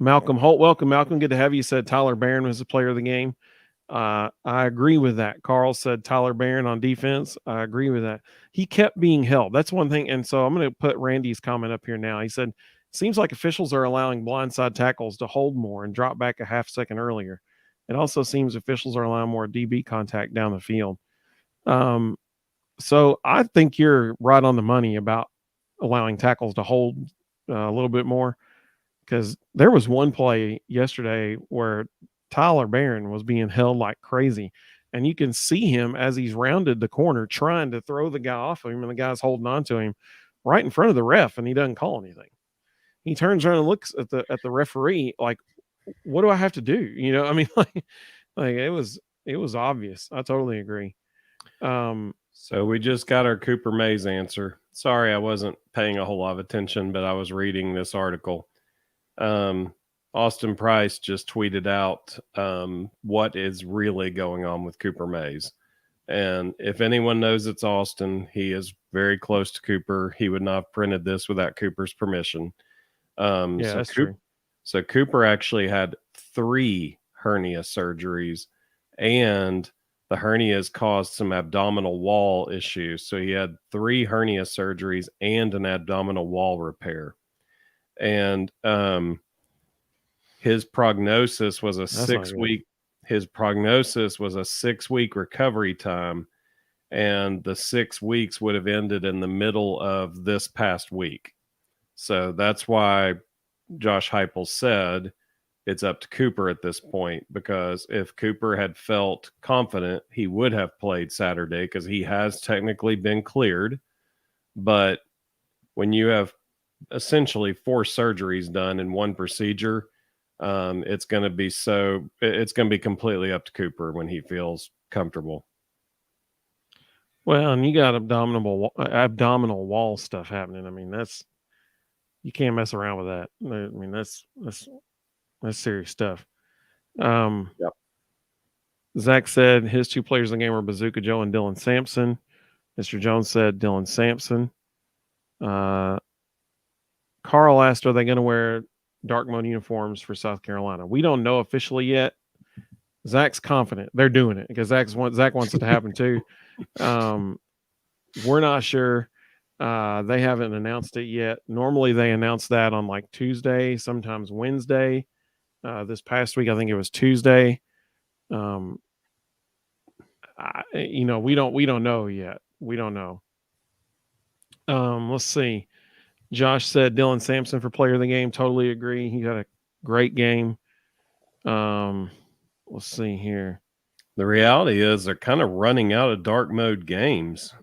Holt, welcome, Malcolm. Good to have you. Said Tyler Barron was the player of the game. I agree with that. Carl said Tyler Barron on defense. I agree with that. He kept being held. That's one thing. And so I'm going to put Randy's comment up here now. He said, seems like officials are allowing blindside tackles to hold more and drop back a half second earlier. It also seems officials are allowing more DB contact down the field. So I think you're right on the money about allowing tackles to hold a little bit more, because there was one play yesterday where Tyler Barron was being held like crazy, and you can see him as he's rounded the corner trying to throw the guy off of him, and the guy's holding on to him right in front of the ref, and he doesn't call anything. He turns around and looks at the referee like, what do I have to do? I mean, like it was obvious. I totally agree. So we just got our Cooper Mays answer. Sorry, I wasn't paying a whole lot of attention, but I was reading this article. Austin Price just tweeted out what is really going on with Cooper Mays. And if anyone knows it's Austin, he is very close to Cooper. He would not have printed this without Cooper's permission. That's true. So Cooper actually had 3 hernia surgeries, and the hernias caused some abdominal wall issues. So he had 3 hernia surgeries and an abdominal wall repair. And his prognosis was a 6-week. His prognosis was a 6-week recovery time, and the 6 weeks would have ended in the middle of this past week. So that's why Josh Heupel said it's up to Cooper at this point, because if Cooper had felt confident, he would have played Saturday, because he has technically been cleared. But when you have essentially 4 surgeries done in one procedure, it's going to be completely up to Cooper when he feels comfortable. Well, and you got abdominal wall stuff happening. I mean, you can't mess around with that. I mean, that's serious stuff. Yep. Zach said his 2 players in the game were Bazooka Joe and Dylan Sampson. Mr. Jones said Dylan Sampson. Carl asked, are they going to wear dark mode uniforms for South Carolina? We don't know officially yet. Zach's confident they're doing it, because Zach wants it to happen too. We're not sure. They haven't announced it yet. Normally they announce that on like Tuesday, sometimes Wednesday. This past week, I think it was Tuesday. We don't know yet. We don't know. Let's see. Josh said Dylan Sampson for player of the game. Totally agree. He had a great game. Let's see here. The reality is they're kind of running out of dark mode games.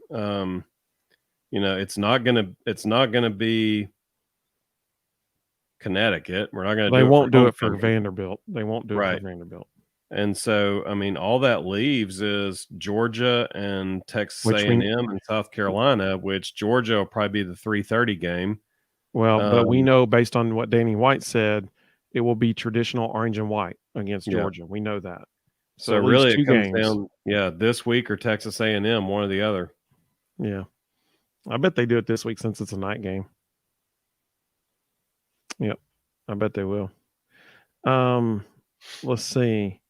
It's not gonna be Connecticut. We're not gonna. They won't do it for Vanderbilt. They won't do it for Vanderbilt. And so, I mean, all that leaves is Georgia and Texas A&M and South Carolina, which Georgia will probably be the 3:30 game. Well, but we know based on what Danny White said, it will be traditional orange and white against Georgia. We know that. So really, it comes down, this week or Texas A&M, one or the other. Yeah, I bet they do it this week since it's a night game. Yep, I bet they will. Let's see.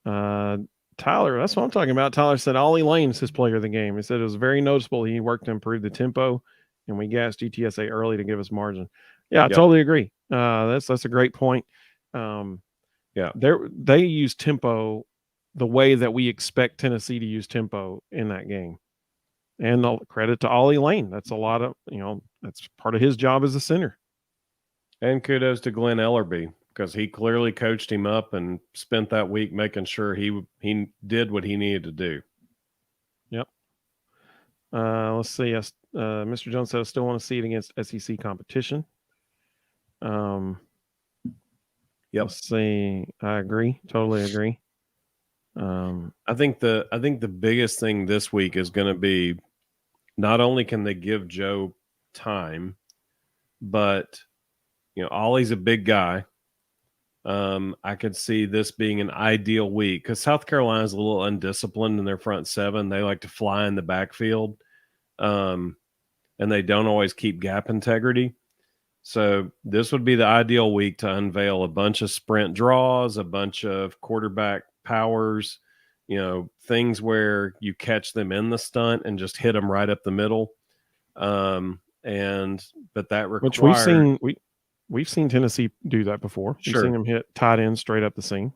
Tyler, that's what I'm talking about. Tyler said Ollie Lane's his player of the game. He said it was very noticeable. He worked to improve the tempo, and we gassed UTSA early to give us margin. Yeah, I totally agree. That's a great point. They use tempo the way that we expect Tennessee to use tempo in that game. And credit to Ollie Lane. That's a lot of, that's part of his job as a center. And kudos to Glenn Ellerby, because he clearly coached him up and spent that week making sure he did what he needed to do. Yep. Let's see. Mr. Jones said I still want to see it against SEC competition. Let's see. I agree. Totally agree. I think the biggest thing this week is going to be not only can they give Joe time, but Ollie's a big guy. I could see this being an ideal week because South Carolina is a little undisciplined in their front seven. They like to fly in the backfield, and they don't always keep gap integrity. So this would be the ideal week to unveil a bunch of sprint draws, a bunch of quarterback powers, things where you catch them in the stunt and just hit them right up the middle. But that requires, which we've seen Tennessee do that before. We've seen them hit tight end straight up the seam.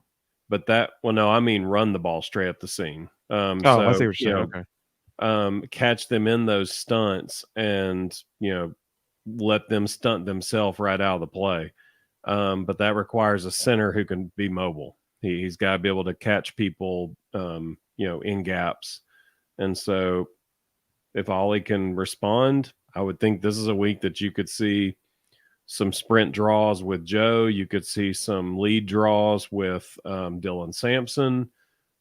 But I mean run the ball straight up the seam. I see what you're saying. Okay. Catch them in those stunts and let them stunt themselves right out of the play. But that requires a center who can be mobile. He's got to be able to catch people, in gaps. And so if Ollie can respond, I would think this is a week that you could see some sprint draws with Joe. You could see some lead draws with Dylan Sampson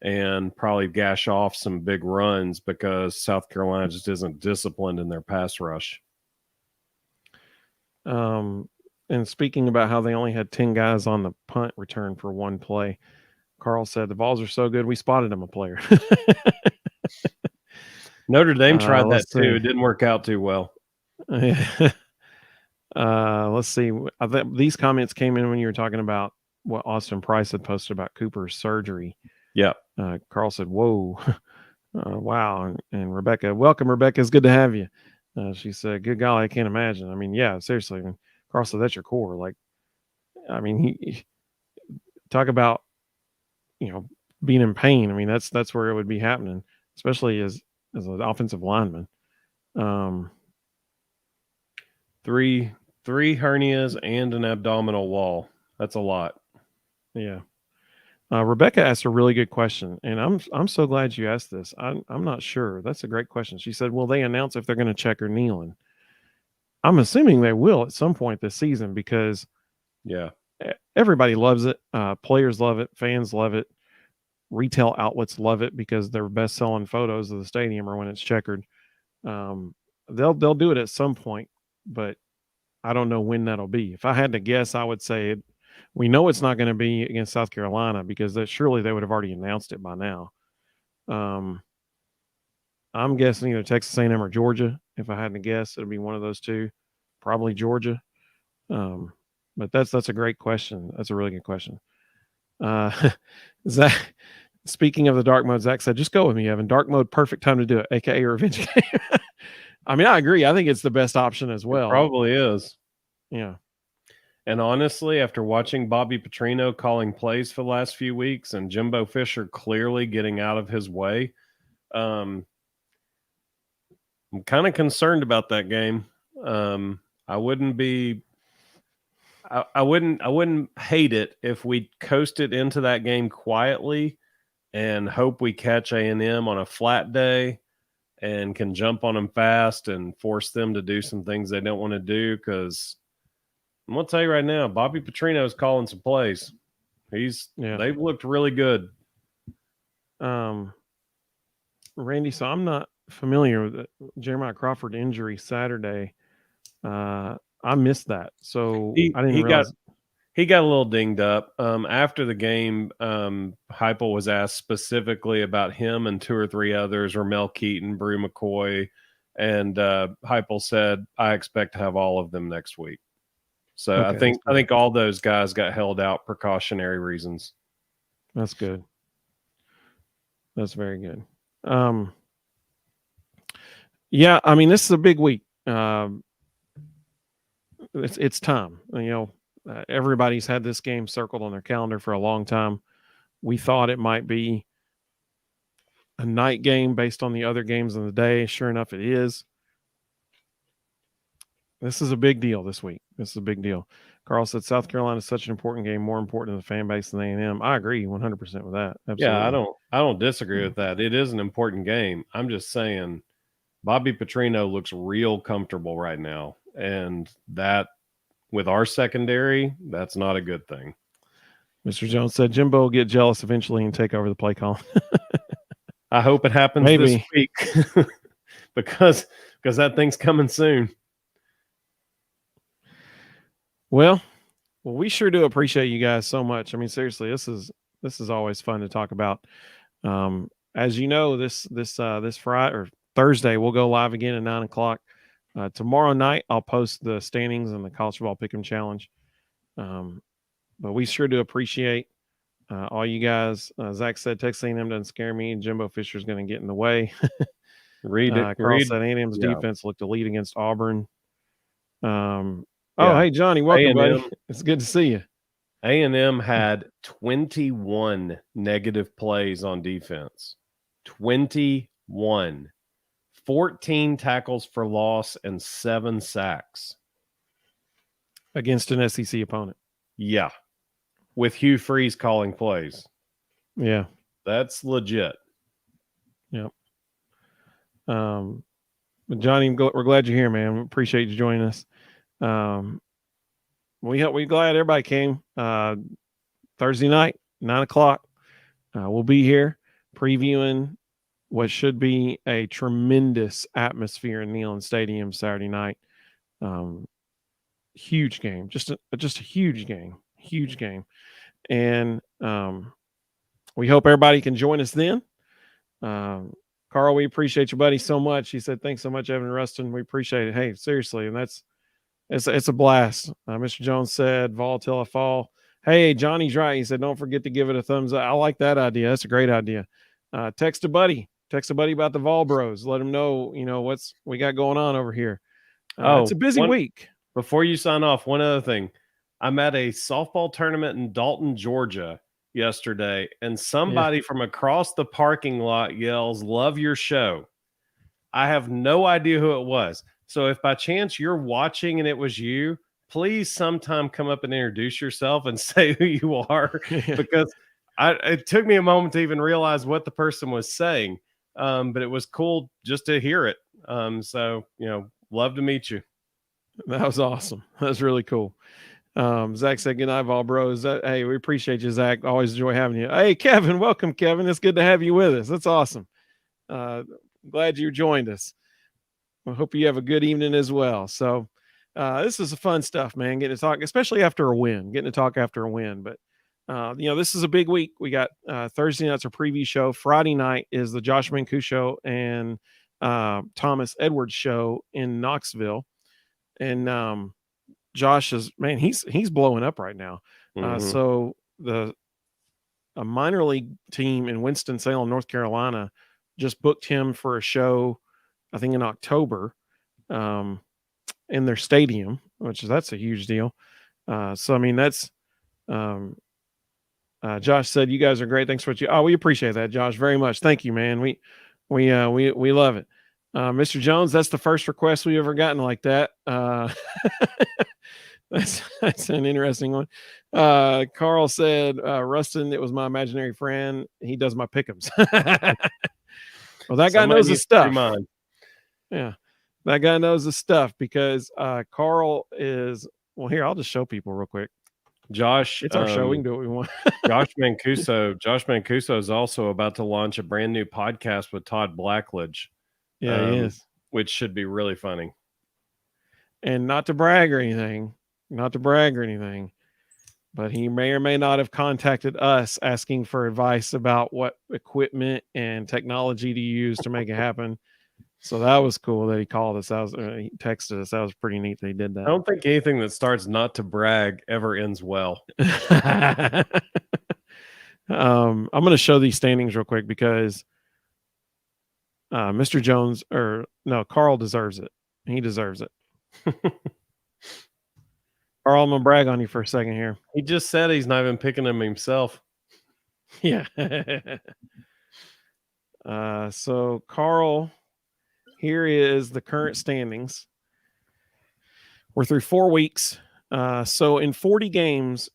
and probably gash off some big runs because South Carolina just isn't disciplined in their pass rush. And speaking about how they only had 10 guys on the punt return for one play, Carl said the balls are so good we spotted him a player. Notre Dame tried that too. It didn't work out too well. Let's see. I think these comments came in when you were talking about what Austin Price had posted about Cooper's surgery. Yeah. Carl said, whoa, wow. And Rebecca, welcome, Rebecca. It's good to have you. She said, good golly, I can't imagine. I mean, yeah, seriously. Carl said, that's your core. Like, I mean, he talk about, being in pain. I mean, that's where it would be happening, especially as an offensive lineman. Three hernias and an abdominal wall. That's a lot. Yeah. Rebecca asked a really good question, and I'm so glad you asked this. I'm not sure. That's a great question. She said, "Will they announce if they're going to check her kneeling?" I'm assuming they will at some point this season because, everybody loves it. Players love it. Fans love it. Retail outlets love it because their best-selling photos of the stadium are when it's checkered. They'll do it at some point, but I don't know when that'll be. If I had to guess, I would say we know it's not going to be against South Carolina because surely they would have already announced it by now. I'm guessing either Texas A&M or Georgia. If I had to guess, it'd be one of those two, probably Georgia. But that's a great question. That's a really good question. Zach, speaking of the dark mode, Zach said, just go with me, Evan. Dark mode, perfect time to do it, aka revenge game. I mean, I agree. I think it's the best option as It well. probably is. Yeah. And honestly, after watching Bobby Petrino calling plays for the last few weeks and Jimbo Fisher clearly getting out of his way, I'm kind of concerned about that game. I wouldn't be I wouldn't hate it if we coasted into that game quietly and hope we catch A&M on a flat day and can jump on them fast and force them to do some things they don't want to do. Because I'm gonna tell you right now, Bobby Petrino is calling some plays. They've looked really good. Randy, so I'm not familiar with the Jeremiah Crawford injury Saturday. I missed that, so I didn't realize. He got a little dinged up. After the game, Heupel was asked specifically about him and 2 or 3 others, Ramel Keaton, Brew McCoy, and Heupel said, "I expect to have all of them next week." So Okay, I think all those guys got held out precautionary reasons. That's good. That's very good. Yeah, I mean, this is a big week. It's time. Everybody's had this game circled on their calendar for a long time. We thought it might be a night game based on the other games in the day. Sure enough, it is. This is a big deal this week. This is a big deal. Carl said South Carolina is such an important game, more important to the fan base than A&M. I agree 100% with that. Absolutely. Yeah, I don't disagree with that. It is an important game. I'm just saying Bobby Petrino looks real comfortable right now, and that with our secondary, that's not a good thing. Mr. Jones said Jimbo will get jealous eventually and take over the play call. I hope it happens this week because that thing's coming soon. Well, we sure do appreciate you guys so much. I mean, seriously, this is always fun to talk about. As you know, this Friday or Thursday, we'll go live again at 9:00. Tomorrow night, I'll post the standings and the college football pick'em challenge. But we sure do appreciate all you guys. Zach said Texas A&M doesn't scare me. Jimbo Fisher's going to get in the way. Carl said A&M's defense looked elite against Auburn. Hey, Johnny, welcome, buddy. It's good to see you. A&M had 21 negative plays on defense. 21. 14 tackles for loss and 7 sacks. Against an SEC opponent. Yeah. With Hugh Freeze calling plays. Yeah. That's legit. Yep. But Johnny, we're glad you're here, man. We appreciate you joining us. We're glad everybody came. Thursday night, 9:00. We'll be here previewing what should be a tremendous atmosphere in Neyland Stadium Saturday night. Huge game, just a huge game, and we hope everybody can join us then. Carl, we appreciate you, buddy, so much. He said, "Thanks so much, Evan Rustin. We appreciate it." Hey, seriously, and it's a blast. Mr. Jones said, "Volatile fall." Hey, Johnny's right. He said, "Don't forget to give it a thumbs up." I like that idea. That's a great idea. Text a buddy about the Vol Bros. Let them know, what's we got going on over here. It's a busy week. Before you sign off, one other thing. I'm at a softball tournament in Dalton, Georgia yesterday, and somebody from across the parking lot yells, "Love your show." I have no idea who it was. So if by chance you're watching and it was you, please sometime come up and introduce yourself and say who you are, because it took me a moment to even realize what the person was saying. But it was cool just to hear it. So, love to meet you. That was awesome. That's really cool. Zach said, "Good night, Vol Bros." Hey, we appreciate you, Zach. Always enjoy having you. Hey, Kevin, welcome, Kevin. It's good to have you with us. That's awesome. Glad you joined us. I hope you have a good evening as well. So this is fun stuff, man. Getting to talk, especially after a win. But this is a big week. We got Thursday night's a preview show. Friday night is the Josh Mancu show and Thomas Edwards show in Knoxville. And Josh is, man, he's blowing up right now. So a minor league team in Winston-Salem, North Carolina, just booked him for a show, I think in October. in their stadium, that's a huge deal. So I mean, that's Josh said, "You guys are great. Thanks for what you." Oh, we appreciate that, Josh, very much. Thank you, man. We love it. Mr. Jones, that's the first request we ever gotten like that. That's an interesting one. Carl said, Rustin, it was my imaginary friend. He does my pick'ems. Well, that guy knows his stuff. Yeah, that guy knows his stuff because Carl is. Well, here, I'll just show people real quick. Josh, it's our show. We can do what we want. Josh Mancuso is also about to launch a brand new podcast with Todd Blackledge. Yeah, he is. Which should be really funny. And not to brag or anything, but he may or may not have contacted us asking for advice about what equipment and technology to use to make it happen. So that was cool that he called us. He texted us. That was pretty neat that he did that. I don't think anything that starts not to brag ever ends well. I'm going to show these standings real quick because Mr. Jones, Carl deserves it. He deserves it. Carl, I'm going to brag on you for a second here. He just said he's not even picking them himself. Yeah. So Carl, here is the current standings. We're through 4 weeks. So in 40 games,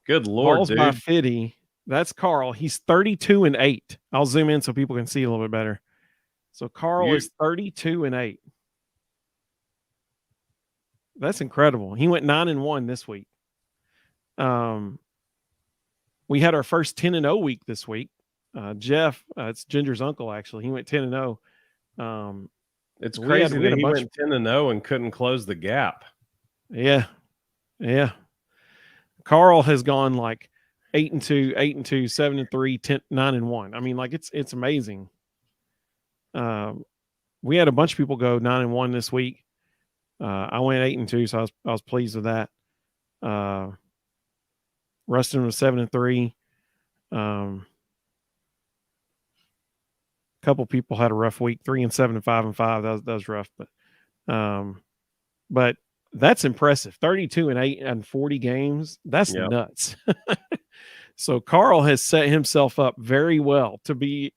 good Lord, balls dude. by Fitty. That's Carl. He's 32-8. I'll zoom in so people can see a little bit better. So Carl is 32-8. That's incredible. He went 9-1 this week. We had our first 10-0 week this week. Jeff, it's Ginger's uncle, actually. He went 10-0. It's crazy that he went 10-0 and couldn't close the gap. Yeah. Yeah. Carl has gone like 8-2, 8-2, 7-3, 9-1. I mean, like it's amazing. We had a bunch of people go 9-1 this week. I went 8-2, so I was pleased with that. Rustin was 7-3. A couple people had a rough week, 3-7 and 5-5. That was rough, but that's impressive. 32-8 and 40 games. That's nuts. So Carl has set himself up very well to be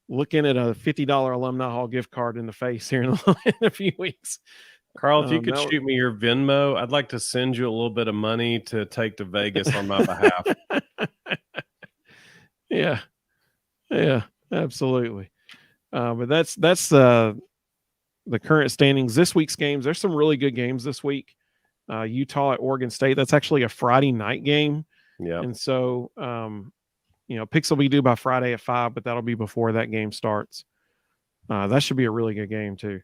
looking at a $50 Alumni Hall gift card in the face here in a few weeks. Carl, if you could shoot me your Venmo, I'd like to send you a little bit of money to take to Vegas on my behalf. Yeah, absolutely. But that's the current standings. This week's games, there's some really good games this week. Utah at Oregon State. That's actually a Friday night game. Yeah. And so, picks will be due by Friday at 5, but that'll be before that game starts. That should be a really good game too.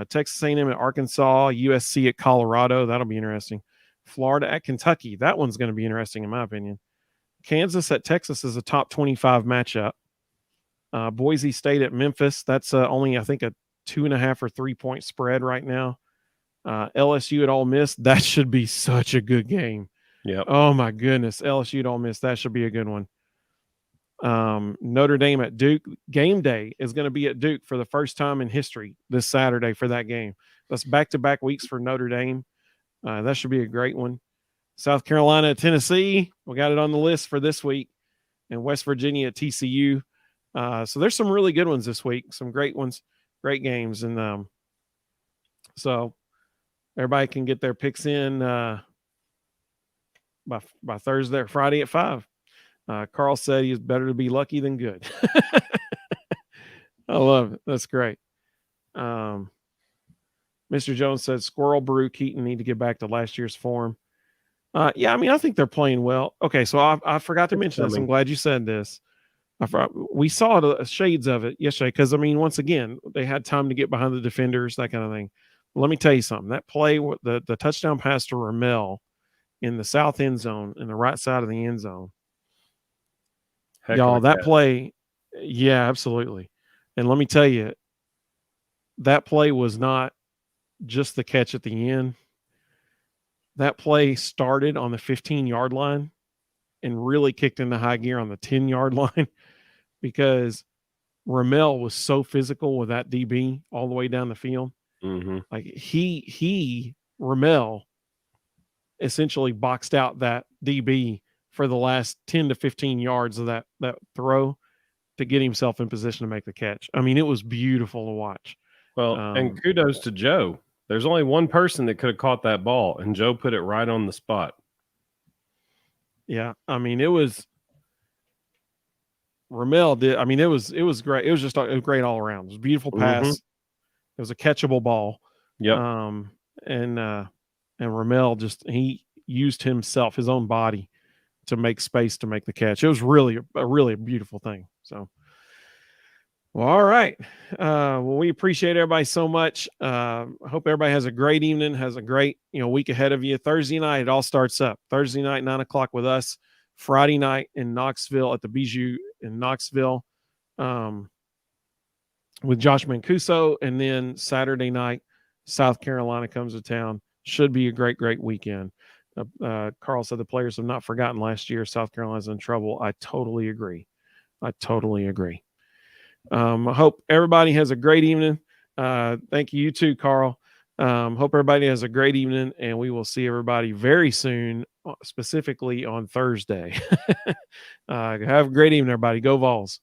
Texas A&M at Arkansas, USC at Colorado. That'll be interesting. Florida at Kentucky. That one's going to be interesting in my opinion. Kansas at Texas is a top 25 matchup. Boise State at Memphis. That's only, I think, a 2.5 or 3 point spread right now. LSU at Ole Miss. That should be such a good game. Yeah. Oh my goodness. LSU at Ole Miss. That should be a good one. Notre Dame at Duke. Game day is going to be at Duke for the first time in history this Saturday for that game. That's back-to-back weeks for Notre Dame. That should be a great one. South Carolina at Tennessee. We got it on the list for this week. And West Virginia at TCU. So there's some really good ones this week. Some great ones, great games. And so everybody can get their picks in by Thursday or Friday at 5. Carl said he's better to be lucky than good. I love it. That's great. Mr. Jones said Squirrel Brew Keaton need to get back to last year's form. Yeah, I mean, I think they're playing well. Okay, so I forgot to mention this. I'm glad you said this. We saw the shades of it yesterday because, I mean, once again, they had time to get behind the defenders, that kind of thing. Let me tell you something. That play, the touchdown pass to Ramel in the south end zone, in the right side of the end zone. Y'all, that play, yeah, absolutely. And let me tell you, that play was not just the catch at the end. That play started on the 15-yard line and really kicked into high gear on the 10-yard line because Ramel was so physical with that DB all the way down the field. Mm-hmm. Like Ramel essentially boxed out that DB for the last 10 to 15 yards of that throw to get himself in position to make the catch. I mean, it was beautiful to watch. Well, and kudos to Joe. There's only one person that could have caught that ball, and Joe put it right on the spot. Yeah, I mean, it was Ramel did. I mean, it was great. It was just great all around. It was a beautiful pass. It was a catchable ball. Yep. And Ramel he used himself, his own body, to make space to make the catch. It was really a beautiful thing. So, well, all right. Well, we appreciate everybody so much. I hope everybody has a great evening, has a great week ahead of you. Thursday night, it all starts up. Thursday night, 9:00 with us. Friday night in Knoxville at the Bijou in Knoxville with Josh Mancuso. And then Saturday night, South Carolina comes to town. Should be a great, great weekend. Carl said the players have not forgotten last year. South Carolina's in trouble. I totally agree. I hope everybody has a great evening. Thank you too, Carl. Hope everybody has a great evening, and we will see everybody very soon, specifically on Thursday. Have a great evening, everybody. Go Vols.